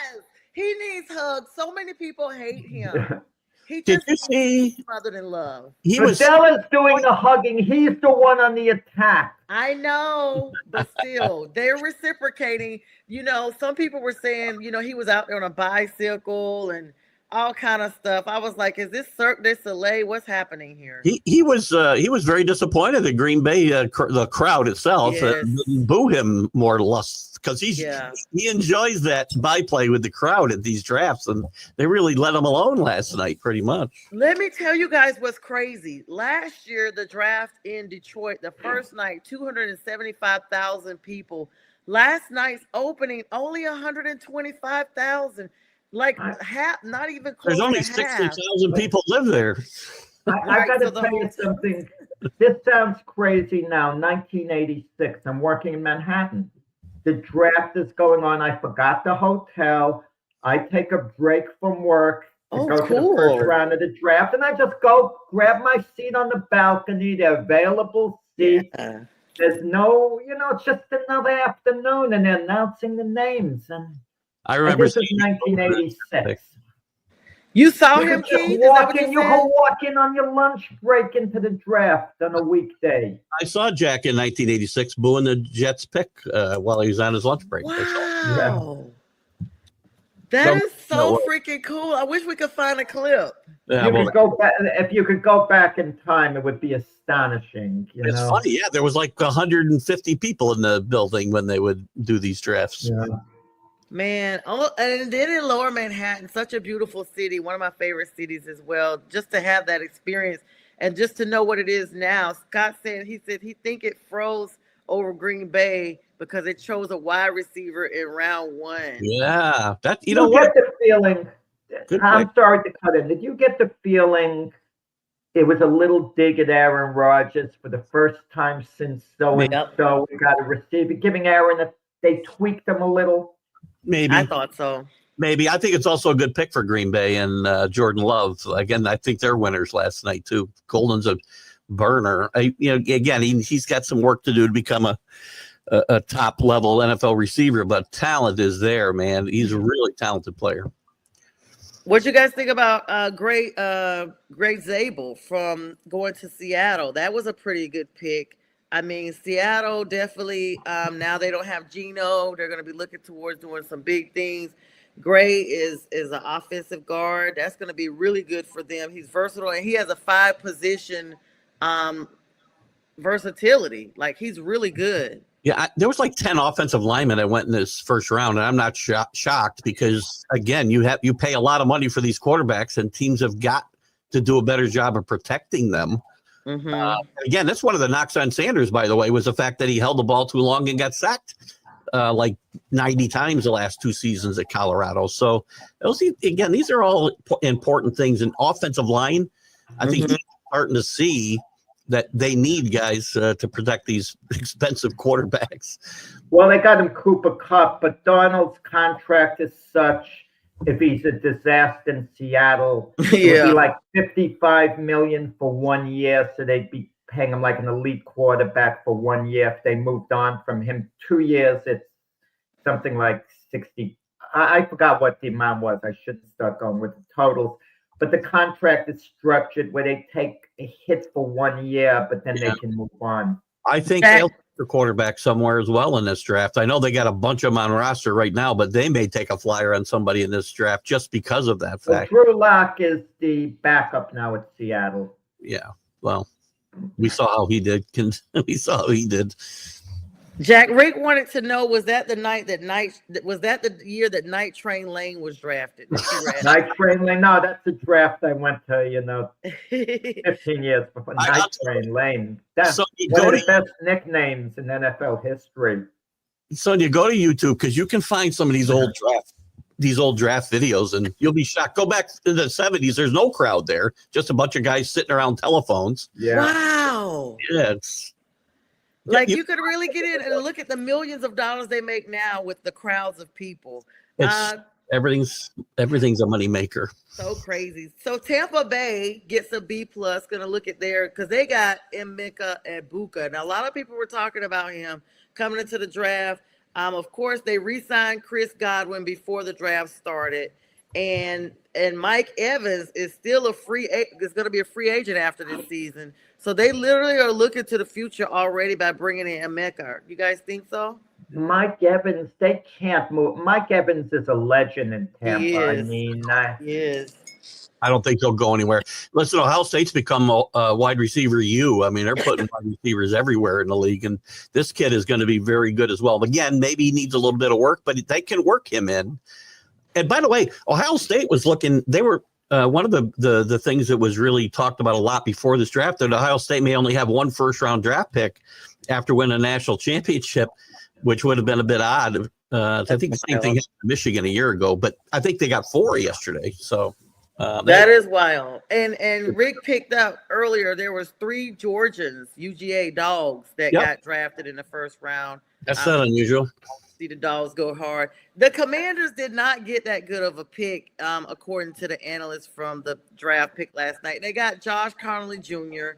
S2: he needs hugs. So many people hate him. He
S3: Did
S2: just
S3: you see?
S2: smothered in love.
S4: Goodell is doing the hugging. He's the one on the attack.
S2: I know, but still, they're reciprocating. You know, some people were saying, you know, he was out there on a bicycle and all kind of stuff. I was like, is this Cirque du Soleil? What's happening here?
S3: He was very disappointed in Green Bay, the crowd itself, didn't boo him more or less because he enjoys that byplay with the crowd at these drafts, and they really let him alone last night, pretty much.
S2: Let me tell you guys what's crazy. Last year, the draft in Detroit, the first night, 275,000 people. Last night's opening, only 125,000. Like half, not even close.
S3: There's only
S2: to
S3: 60,000 people live there.
S4: I got to tell you something. This sounds crazy now. 1986. I'm working in Manhattan. The draft is going on. I forgot the hotel. I take a break from work to go to the first round of the draft, and I just go grab my seat on the balcony. The available seats. Yeah. There's no, it's just another afternoon, and they're announcing the names. And
S3: I remember.
S4: This is 1986.
S2: You saw him, Keith?
S4: You can walk in on your lunch break into the draft on a weekday.
S3: I saw Jack in 1986 booing the Jets pick while he was on his lunch break.
S2: Wow. That is so freaking cool. I wish we could find a clip.
S3: Yeah,
S4: if you could go back in time, it would be astonishing.
S3: It's funny. Yeah, there was like 150 people in the building when they would do these drafts.
S4: Yeah.
S2: Man, and then in Lower Manhattan, such a beautiful city, one of my favorite cities as well, just to have that experience and just to know what it is now. Scott said he think it froze over Green Bay because it chose a wide receiver in round 1.
S3: Yeah, that
S4: get the feeling. I'm sorry to cut in. Did you get the feeling it was a little dig at Aaron Rodgers for the first time since so we got a receiver, giving Aaron they tweaked him a little?
S3: Maybe.
S2: I thought so.
S3: Maybe. I think it's also a good pick for Green Bay and Jordan Love. Again, I think they're winners last night too. Golden's a burner. Again, he's got some work to do to become a top level NFL receiver, but talent is there, man. He's a really talented player.
S2: What you guys think about Greg Zabel from going to Seattle? That was a pretty good pick. I mean, Seattle definitely, now they don't have Geno. They're going to be looking towards doing some big things. Gray is an offensive guard. That's going to be really good for them. He's versatile, and he has a 5-position versatility. Like, he's really good.
S3: Yeah, there was like 10 offensive linemen that went in this first round, and I'm not shocked because, again, you pay a lot of money for these quarterbacks, and teams have got to do a better job of protecting them.
S2: Mm-hmm.
S3: Again, that's one of the knocks on Sanders, by the way, was the fact that he held the ball too long and got sacked like 90 times the last 2 seasons at Colorado. So, these are all important things. In offensive line, I think he's starting to see that they need guys to protect these expensive quarterbacks.
S4: Well, they got him Cooper Kupp, but Darnold's contract is such. If he's a disaster in Seattle, it would be like $55 million for 1 year. So they'd be paying him like an elite quarterback for 1 year. If they moved on from him 2 years, it's something like 60. I forgot what the amount was. I should start going with the totals. But the contract is structured where they take a hit for 1 year, but then they can move on.
S3: I think for quarterback somewhere as well in this draft. I know they got a bunch of them on roster right now, but they may take a flyer on somebody in this draft just because of that
S4: Well,
S3: fact.
S4: Drew Lock is the backup now at Seattle.
S3: Yeah. Well, we saw how he did. We saw how he did.
S2: Jack, Rick wanted to know, was that the year that Night Train Lane was drafted?
S4: Night Train Lane? No, that's the draft I went to, 15 years before. Night Train Lane. That's one of the best nicknames in NFL history.
S3: Sonia, go to YouTube because you can find some of these old draft videos, and you'll be shocked. Go back to the 70s. There's no crowd there, just a bunch of guys sitting around telephones.
S4: Yeah.
S2: Wow.
S3: Yeah, it's
S2: like you could really get in and look at the millions of dollars they make now with the crowds of people.
S3: Everything's a money maker.
S2: So crazy. So Tampa Bay gets a B+. Gonna look at because they got Emeka Egbuka. Now a lot of people were talking about him coming into the draft. Of course, they re-signed Chris Godwin before the draft started, and Mike Evans is still is going to be a free agent after this season. So they literally are looking to the future already by bringing in Emeka. You guys think so?
S4: Mike Evans, they can't move. Mike Evans is a legend in Tampa.
S2: He is.
S4: I mean,
S2: he is.
S3: I don't think he'll go anywhere. Listen, Ohio State's become a wide receiver U. I mean, they're putting wide receivers everywhere in the league, and this kid is going to be very good as well. Again, maybe he needs a little bit of work, but they can work him in. And by the way, Ohio State was looking. They were one of the things that was really talked about a lot before this draft, that Ohio State may only have one first-round draft pick after winning a national championship, which would have been a bit odd. I think the same thing happened to Michigan a year ago, but I think they got 4 yesterday. So
S2: that is wild. And Rick picked up earlier, there was 3 Georgians, UGA Dogs, that got drafted in the first round.
S3: That's not unusual.
S2: See the Dogs go hard. The Commanders did not get that good of a pick, according to the analysts from the draft pick last night. They got Josh Connolly Jr.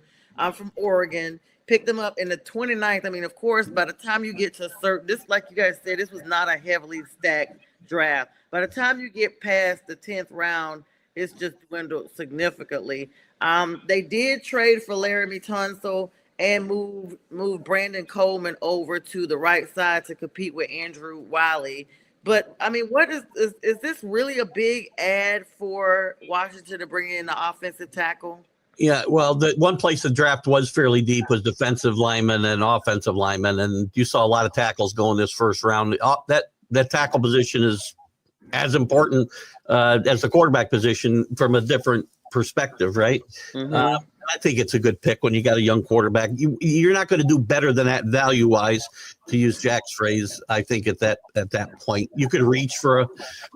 S2: From Oregon, picked them up in the 29th. I mean, of course, by the time you get to this, like you guys said, this was not a heavily stacked draft. By the time you get past the 10th round, it's just dwindled significantly. They did trade for Laramie Tunsil and move Brandon Coleman over to the right side to compete with Andrew Wiley. But I mean, what is this really a big ad for Washington to bring in the offensive tackle?
S3: Yeah, well, the one place the draft was fairly deep was defensive linemen and offensive linemen, and you saw a lot of tackles go in this first round. That tackle position is as important as the quarterback position from a different perspective, right? Mm-hmm. I think it's a good pick when you got a young quarterback. You're not going to do better than that value-wise, to use Jack's phrase. I think at that point, you could reach for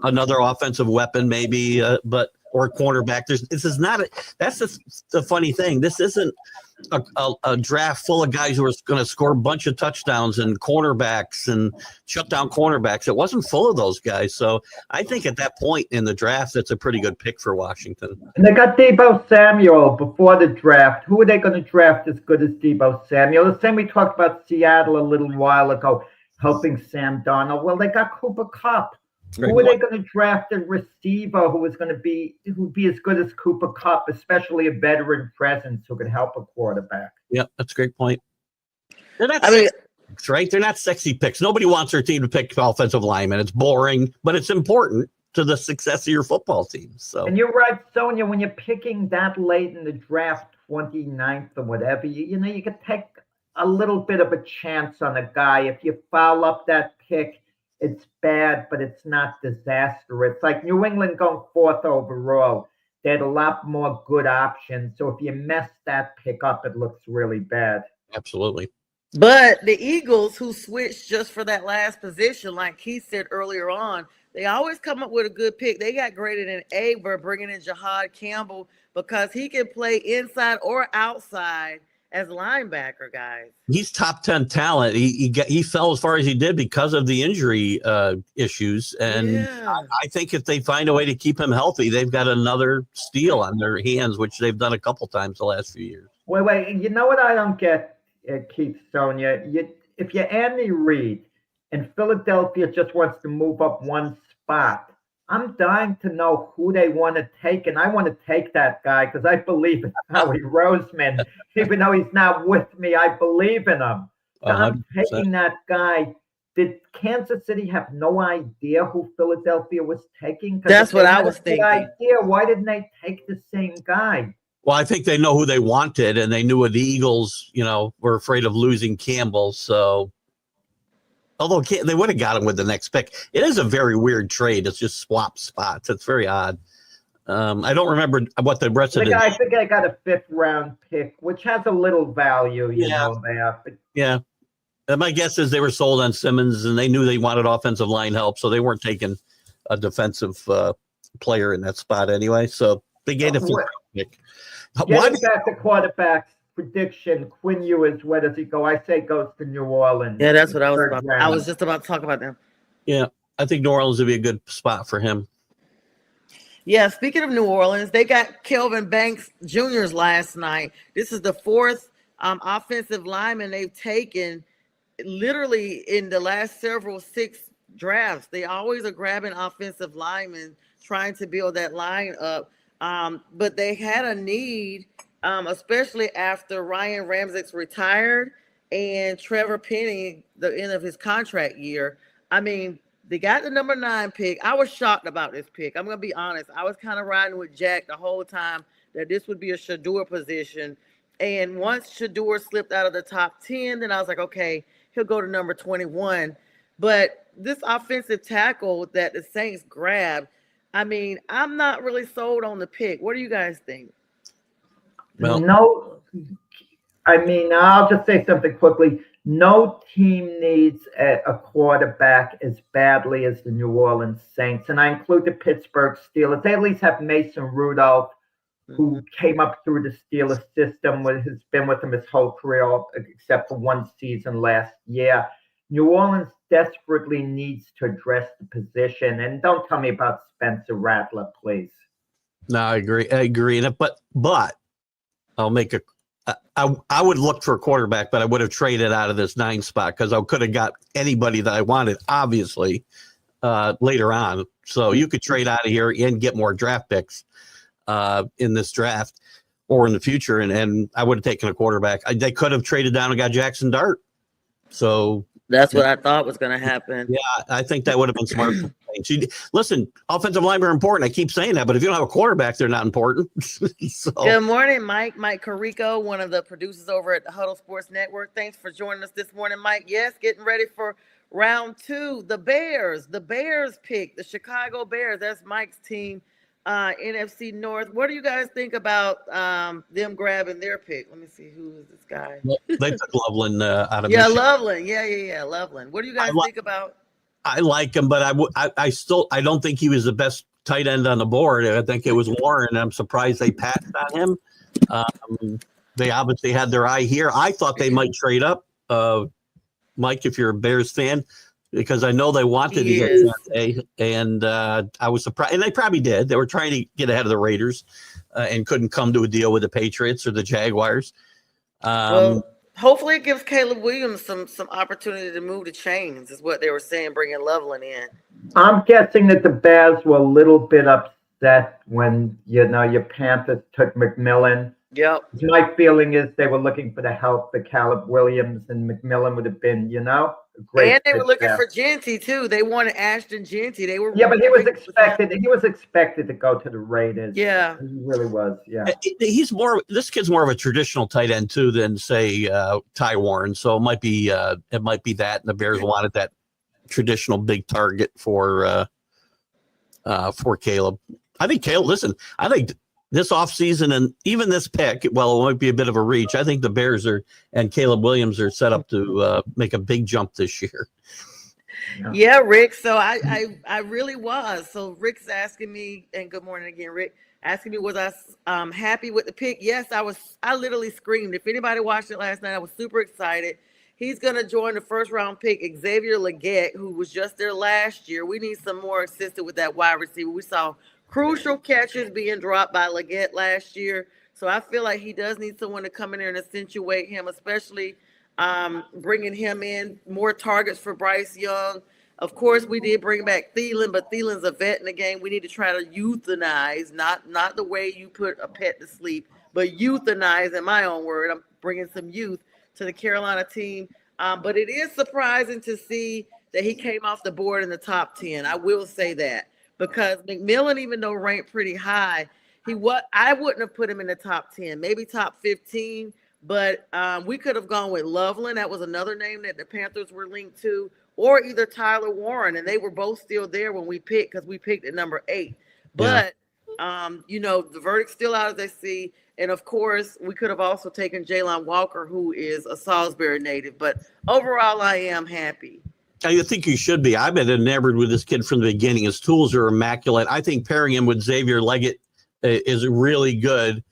S3: another offensive weapon, maybe, or a cornerback. That's the funny thing. This isn't a draft full of guys who are going to score a bunch of touchdowns and cornerbacks and shut down cornerbacks. It wasn't full of those guys. So I think at that point in the draft, that's a pretty good pick for Washington.
S4: And they got Deebo Samuel before the draft. Who are they going to draft as good as Deebo Samuel? The same we talked about Seattle a little while ago, helping Sam Darnold. Well, they got Cooper Kupp. Who are they going to draft a receiver who would be as good as Cooper Kupp, especially a veteran presence who can help a quarterback?
S3: Yeah, that's a great point. They're not sexy picks, right? They're not sexy picks. Nobody wants their team to pick offensive linemen. It's boring, but it's important to the success of your football team. So, and
S4: you're right, Sonia, when you're picking that late in the draft, 29th or whatever, you could take a little bit of a chance on a guy. If you foul up that pick, it's bad, but it's not disaster. It's like New England going 4th overall. They had a lot more good options. So if you mess that pick up, it looks really bad.
S3: Absolutely.
S2: But the Eagles, who switched just for that last position, like Keith said earlier on, they always come up with a good pick. They got graded an A by bringing in Jahad Campbell because he can play inside or outside as linebacker, guys.
S3: He's top 10 talent. He fell as far as he did because of the injury issues. And I think if they find a way to keep him healthy, they've got another steal on their hands, which they've done a couple times the last few years.
S4: Wait. You know what I don't get, Keith, Sonia? If you're Andy Reid and Philadelphia just wants to move up one spot, I'm dying to know who they want to take, and I want to take that guy because I believe in Howie Roseman. Even though he's not with me, I believe in him. I'm
S3: 100%.
S4: taking that guy. Did Kansas City have no idea who Philadelphia was taking? 'Cause
S2: That's
S4: if
S2: what
S4: they
S2: I
S4: had a
S2: was
S4: good
S2: thinking.
S4: idea, why didn't they take the same guy?
S3: Well, I think they know who they wanted, and they knew the Eagles, were afraid of losing Campbell. So, although they would have got him with the next pick. It is a very weird trade. It's just swap spots. It's very odd. I don't remember what the rest of the.
S4: I think I got a 5th-round pick, which has a little value,
S3: Yeah.
S4: there. But
S3: Yeah. And my guess is they were sold on Simmons, and they knew they wanted offensive line help, so they weren't taking a defensive player in that spot anyway. So they gave a 5th-round pick.
S4: getting back to quarterbacks prediction, Quinn Ewers, where does he go? I say goes to New Orleans.
S2: Yeah, that's what I was
S4: 3rd
S2: about.
S4: round.
S2: I was just about to talk about them.
S3: Yeah, I think New Orleans would be a good spot for him.
S2: Yeah, speaking of New Orleans, they got Kelvin Banks Jr.'s last night. This is the 4th offensive lineman they've taken literally in the last 6 drafts. They always are grabbing offensive linemen, trying to build that line up. But they had a need, especially after Ryan Ramczyk retired and Trevor Penny, the end of his contract year. I mean, they got the number 9 pick. I was shocked about this pick. I'm going to be honest. I was kind of riding with Jack the whole time that this would be a Shedeur position. And once Shedeur slipped out of the top 10, then I was like, okay, he'll go to number 21. But this offensive tackle that the Saints grabbed, I mean, I'm not really sold on the pick. What do you guys think?
S3: Well,
S4: No, I mean, I'll just say something quickly. No team needs a quarterback as badly as the New Orleans Saints, and I include the Pittsburgh Steelers. They at least have Mason Rudolph, who came up through the Steelers system, has been with them his whole career, except for one season last year. New Orleans desperately needs to address the position, and don't tell me about Spencer Rattler, please.
S3: no, I agree. But I'll make I would look for a quarterback, but I would have traded out of this 9 spot because I could have got anybody that I wanted, obviously, later on. So you could trade out of here and get more draft picks in this draft or in the future, and I would have taken a quarterback. They could have traded down and got Jackson Dart. So
S2: that's what I thought was going to happen.
S3: Yeah, I think that would have been smart. Listen, offensive linemen are important. I keep saying that, but if you don't have a quarterback, they're not important. So.
S2: Good morning, Mike. Mike Carico, one of the producers over at the Huddle Sports Network. Thanks for joining us this morning, Mike. Yes, getting ready for round 2. The Bears pick the Chicago Bears. That's Mike's team, NFC North. What do you guys think about them grabbing their pick? Let me see, who is this guy?
S3: They took Loveland out of
S2: Yeah,
S3: Michigan.
S2: Loveland. Yeah, Loveland. What do you guys think about?
S3: I like him, but I don't think he was the best tight end on the board. I think it was Warren. And I'm surprised they passed on him. They obviously had their eye here. I thought they might trade up, Mike, if you're a Bears fan, because I know they wanted to get Dante, and I was surprised. And they probably did. They were trying to get ahead of the Raiders and couldn't come to a deal with the Patriots or the Jaguars.
S2: Well, hopefully it gives Caleb Williams some opportunity to move the chains, is what they were saying, bringing Loveland in.
S4: I'm guessing that the Bears were a little bit upset when, your Panthers took McMillan.
S2: Yep.
S4: My feeling is they were looking for the help for Caleb Williams, and McMillan would have been, a great.
S2: And they were looking
S4: there.
S2: for Genty too. They wanted Ashton Genty. They were.
S4: Yeah, but he was expected. He was expected to go to the Raiders.
S2: Yeah,
S4: he really was. Yeah,
S3: This kid's more of a traditional tight end too than say Ty Warren. So it might be that, and the Bears wanted that traditional big target for Caleb. I think Caleb. Listen, I think this offseason and even this pick, well, it might be a bit of a reach. I think the Bears and Caleb Williams are set up to make a big jump this year.
S2: Yeah, Rick. So I really was. So Rick's asking me, and good morning again, Rick, asking me, was I happy with the pick? Yes, I was. I literally screamed. If anybody watched it last night, I was super excited. He's going to join the 1st-round pick, Xavier Legette, who was just there last year. We need some more assistance with that wide receiver. We saw crucial catches being dropped by Legette last year. So I feel like he does need someone to come in there and accentuate him, especially bringing him in, more targets for Bryce Young. Of course, we did bring back Thielen, but Thielen's a vet in the game. We need to try to euthanize, not the way you put a pet to sleep, but euthanize, in my own word. I'm bringing some youth to the Carolina team. But it is surprising to see that he came off the board in the top 10. I will say that, because McMillan, even though ranked pretty high, I wouldn't have put him in the top 10, maybe top 15. But we could have gone with Loveland. That was another name that the Panthers were linked to, or either Tyler Warren, and they were both still there when we picked, because we picked at number 8. But the verdict's still out, as they see. And of course, we could have also taken Jalen Walker, who is a Salisbury native. But overall, I am happy.
S3: I think you should be. I've been enamored with this kid from the beginning. His tools are immaculate. I think pairing him with Xavier Leggett is really good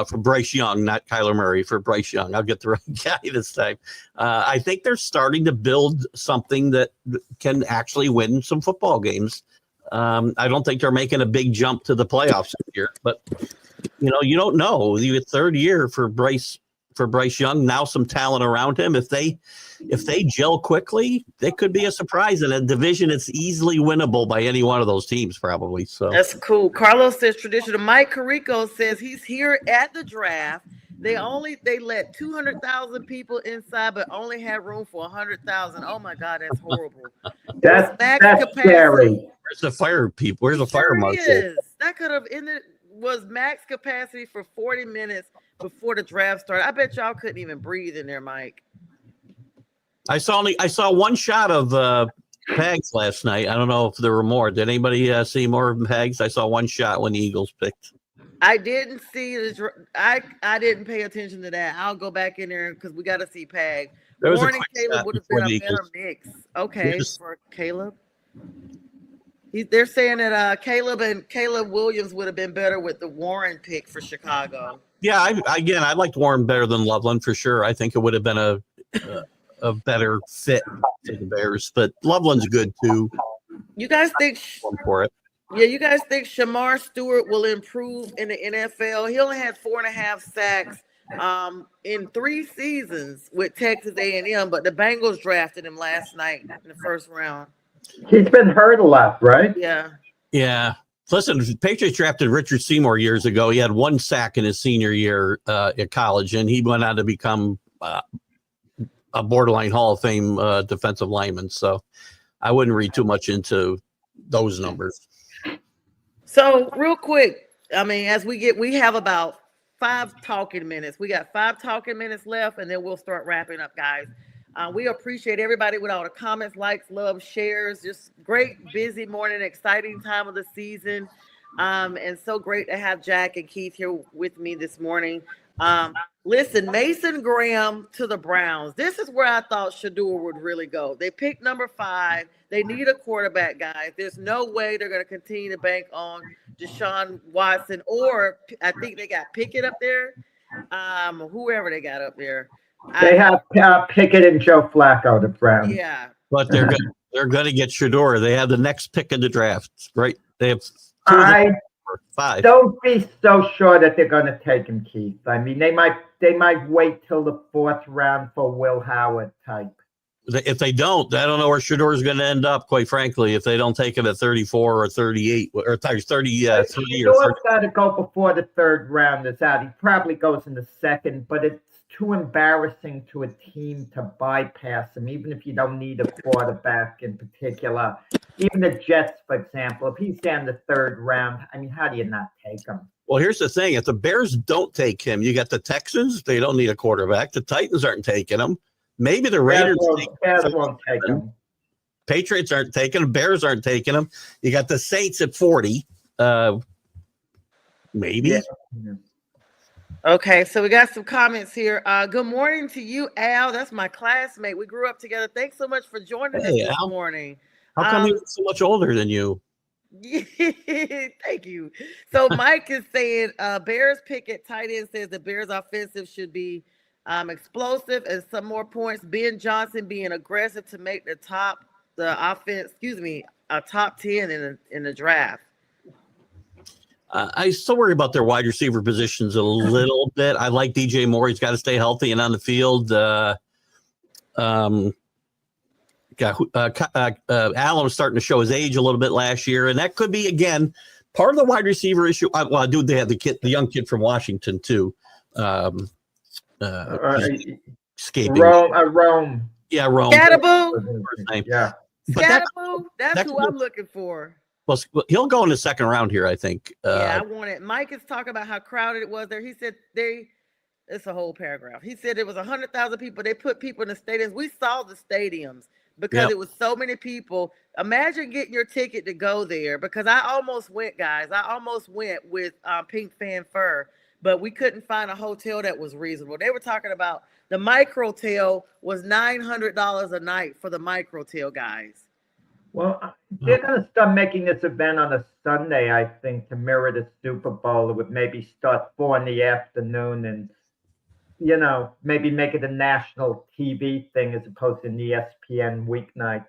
S3: for Bryce Young, not Kyler Murray, for Bryce Young. I'll get the right guy this time. I think they're starting to build something that can actually win some football games. I don't think they're making a big jump to the playoffs this year, but you don't know. You get third year for Bryce Young, now some talent around him. If they gel quickly, they could be a surprise in a division. It's easily winnable by any one of those teams, probably. So
S2: that's cool. Carlos says traditional. Mike Carrico says he's here at the draft. They let 200,000 people inside, but only had room for 100,000. Oh my God, that's horrible.
S4: That's scary.
S3: Where's the fire people? Where's the fire marshal?
S2: That could have ended. Was max capacity for 40 minutes before the draft started. I bet y'all couldn't even breathe in there, Mike.
S3: I saw one shot of Pags last night. I don't know if there were more. Did anybody see more of Pags? I saw one shot when the Eagles picked.
S2: I didn't see I didn't pay attention to that. I'll go back in there because we got to see Pag. Warren and Caleb would have been a better mix. Okay, for Caleb. They're saying that Caleb Williams would have been better with the Warren pick for Chicago.
S3: Yeah, I liked Warren better than Loveland for sure. I think it would have been a better fit for the Bears, but Loveland's good too.
S2: You guys think
S3: for it?
S2: Yeah, you guys think Shamar Stewart will improve in the NFL? He only had 4.5 sacks in 3 seasons with Texas A&M, but the Bengals drafted him last night in the first round.
S4: He's been hurt a lot, right?
S2: Yeah.
S3: Yeah. Listen, the Patriots drafted Richard Seymour years ago. He had 1 sack in his senior year at college, and he went on to become a borderline Hall of Fame defensive lineman. So I wouldn't read too much into those numbers.
S2: So real quick, I mean, we have about 5 talking minutes. We got 5 talking minutes left, and then we'll start wrapping up, guys. We appreciate everybody with all the comments, likes, love, shares. Just great, busy morning, exciting time of the season. And so great to have Jack and Keith here with me this morning. Listen, Mason Graham to the Browns. This is where I thought Shedeur would really go. They picked number 5. They need a quarterback, guys. There's no way they're going to continue to bank on Deshaun Watson, or I think they got Pickett up there. Whoever they got up there.
S4: They have Pickett and Joe Flacco, the Browns.
S2: Yeah.
S3: But they're going to get Shedeur. They have the next pick in the draft, right? They have 5.
S4: Don't be so sure that they're going to take him, Keith. I mean, they might wait till the 4th round for Will Howard type.
S3: If they don't, I don't know where Shedeur is going to end up, quite frankly, if they don't take him at 34 or 38 or 30.
S4: Shedeur's got to go before the 3rd round is out. He probably goes in the 2nd, but it's too embarrassing to a team to bypass him, even if you don't need a quarterback in particular. Even the Jets, for example, if he's down the 3rd round, I mean, how do you not take him?
S3: Well, here's the thing. If the Bears don't take him, you got the Texans. They don't need a quarterback. The Titans aren't taking him. Maybe the Raiders
S4: won't take him.
S3: Patriots aren't taking him. Bears aren't taking him. You got the Saints at 40. Maybe.
S4: Yeah.
S2: Okay, so we got some comments here. Good morning to you, Al. That's my classmate. We grew up together. Thanks so much for joining us this morning.
S3: How come he's so much older than you?
S2: Thank you. So Mike is saying Bears pick at tight end says the Bears offensive should be explosive and some more points. Ben Johnson being aggressive to make the top 10 in the draft.
S3: I still worry about their wide receiver positions a little bit. I like DJ Moore. He's got to stay healthy and on the field. Allen was starting to show his age a little bit last year, and that could be, again, part of the wide receiver issue. They had the young kid from Washington, too. Escaping.
S4: Rome.
S3: Yeah, Rome.
S2: Scatterboo.
S3: Name.
S4: Yeah.
S3: But
S2: Scatterboo. That's
S3: that's
S2: who
S3: what-
S2: I'm looking for.
S3: Well, he'll go in the second round here, I think.
S2: Yeah, I want it. Mike is talking about how crowded it was there. He said it's a whole paragraph. He said it was 100,000 people. They put people in the stadiums. We saw the stadiums because it was so many people. Imagine getting your ticket to go there, because I almost went, guys. I almost went with Pink Fan Fur, but we couldn't find a hotel that was reasonable. They were talking about the Microtel was $900 a night for the Microtel, guys.
S4: Well, they're going to start making this event on a Sunday, I think, to mirror the Super Bowl. It would maybe start 4 in the afternoon and, maybe make it a national TV thing as opposed to an ESPN weeknight.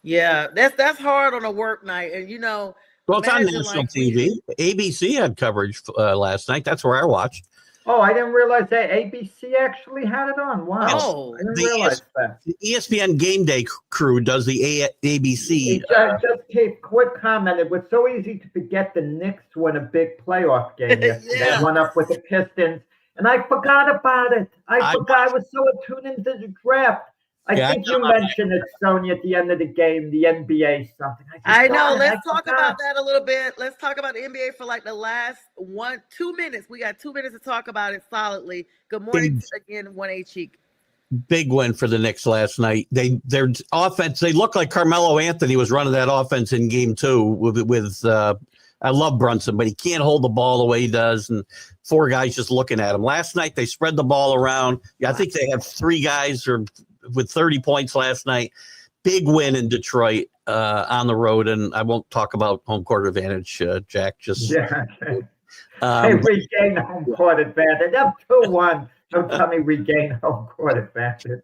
S2: Yeah, that's hard on a work night. And,
S3: well, it's on
S2: imagine,
S3: national
S2: like,
S3: TV. ABC had coverage last night. That's where I watched.
S4: Oh, I didn't realize that ABC actually had it on. Wow.
S2: Oh.
S4: I didn't
S3: The
S4: realize that.
S3: The ESPN Game Day crew does the ABC.
S4: Just a quick comment. It was so easy to forget the Knicks won a big playoff game yesterday.
S2: Yeah.
S4: They won up with the Pistons, and I forgot about it. I forgot. I was so attuned into the draft. I think you mentioned it, Sonia, at the end of the game, the NBA something.
S2: I know. Let's talk about that a little bit. Let's talk about the NBA for like the last 2 minutes. We got 2 minutes to talk about it solidly. Good morning again, 1A Cheek.
S3: Big win for the Knicks last night. Their offense, they look like Carmelo Anthony was running that offense in game 2 with I love Brunson, but he can't hold the ball the way he does, and 4 guys just looking at him. Last night they spread the ball around. I think they have 3 guys with 30 points last night. Big win in Detroit on the road, and I won't talk about home court advantage, Jack.
S4: They regained home court advantage. Up 2-1. Don't tell me regain home court advantage.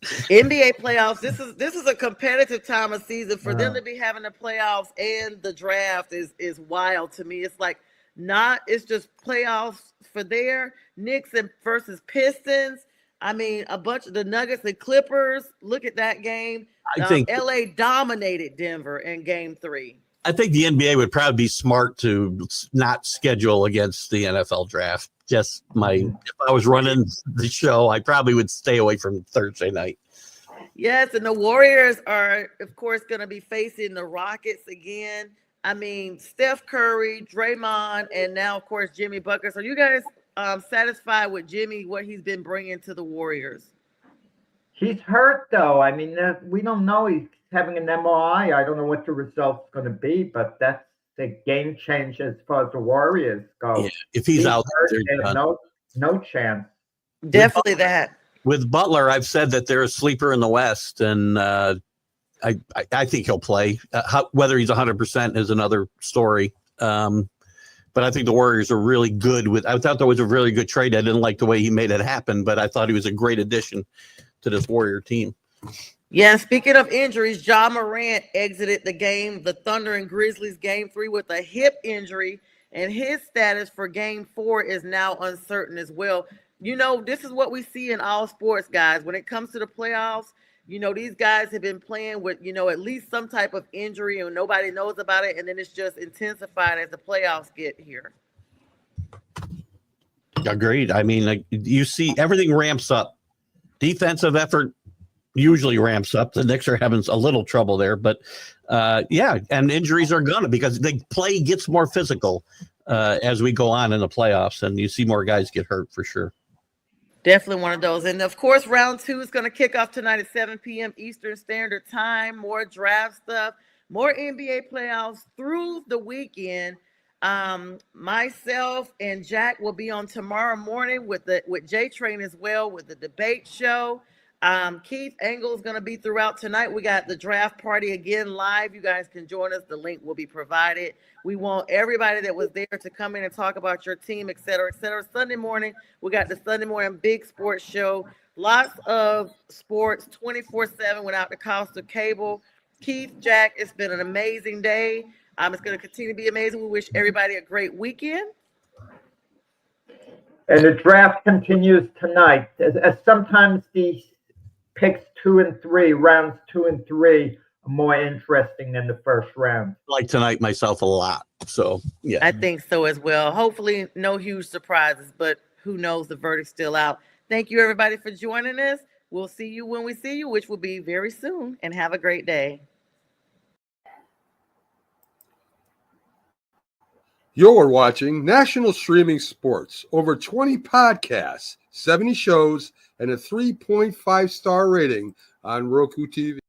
S2: NBA playoffs. This is a competitive time of season for them to be having the playoffs and the draft is wild to me. It's like it's just playoffs for their Knicks versus Pistons. I mean, a bunch of the Nuggets and Clippers. Look at that game.
S3: I think
S2: LA dominated Denver in game 3.
S3: I think the NBA would probably be smart to not schedule against the NFL draft. If I was running the show, I probably would stay away from Thursday night.
S2: Yes, and the Warriors are, of course, going to be facing the Rockets again. I mean, Steph Curry, Draymond, and now, of course, Jimmy Butler. So you guys satisfied with Jimmy, what he's been bringing to the Warriors?
S4: He's hurt, though. I mean, we don't know. He's having an MRI. I don't know what the result's going to be, but that's the game change as far as the Warriors go.
S3: Yeah, if he's out,
S4: hurt, no chance.
S2: Definitely that.
S3: With Butler, I've said that they're a sleeper in the West, and I think he'll play. Whether he's 100% is another story. But I think the Warriors are really good I thought that was a really good trade. I didn't like the way he made it happen, but I thought he was a great addition to this Warrior team.
S2: Yeah, speaking of injuries, Ja Morant exited the Thunder and Grizzlies game 3 with a hip injury, and his status for game 4 is now uncertain as well. This is what we see in all sports, guys. When it comes to the playoffs, these guys have been playing with, at least some type of injury and nobody knows about it. And then it's just intensified as the playoffs get here.
S3: Agreed. I mean, you see everything ramps up. Defensive effort usually ramps up. The Knicks are having a little trouble there, but and injuries are gonna, because the play gets more physical as we go on in the playoffs, and you see more guys get hurt for sure.
S2: Definitely one of those. And of course, round 2 is going to kick off tonight at 7 p.m. Eastern Standard Time. More draft stuff, more NBA playoffs through the weekend. Myself and Jack will be on tomorrow morning with J Train as well, with the debate show. Keith Engel is going to be throughout tonight. We got the draft party again live. You guys can join us. The link will be provided. We want everybody that was there to come in and talk about your team, et cetera, et cetera. Sunday morning, we got the Sunday morning big sports show. Lots of sports 24/7 without the cost of cable. Keith, Jack, it's been an amazing day. It's going to continue to be amazing. We wish everybody a great weekend.
S4: And the draft continues tonight. As sometimes the picks 2 and 3, rounds 2 and 3, are more interesting than the first round.
S3: I like tonight myself a lot. So, yeah.
S2: I think so as well. Hopefully no huge surprises, but who knows, the verdict's still out. Thank you, everybody, for joining us. We'll see you when we see you, which will be very soon. And have a great day.
S5: You're watching National Streaming Sports. Over 20 podcasts, 70 shows, and a 3.5-star rating on Roku TV.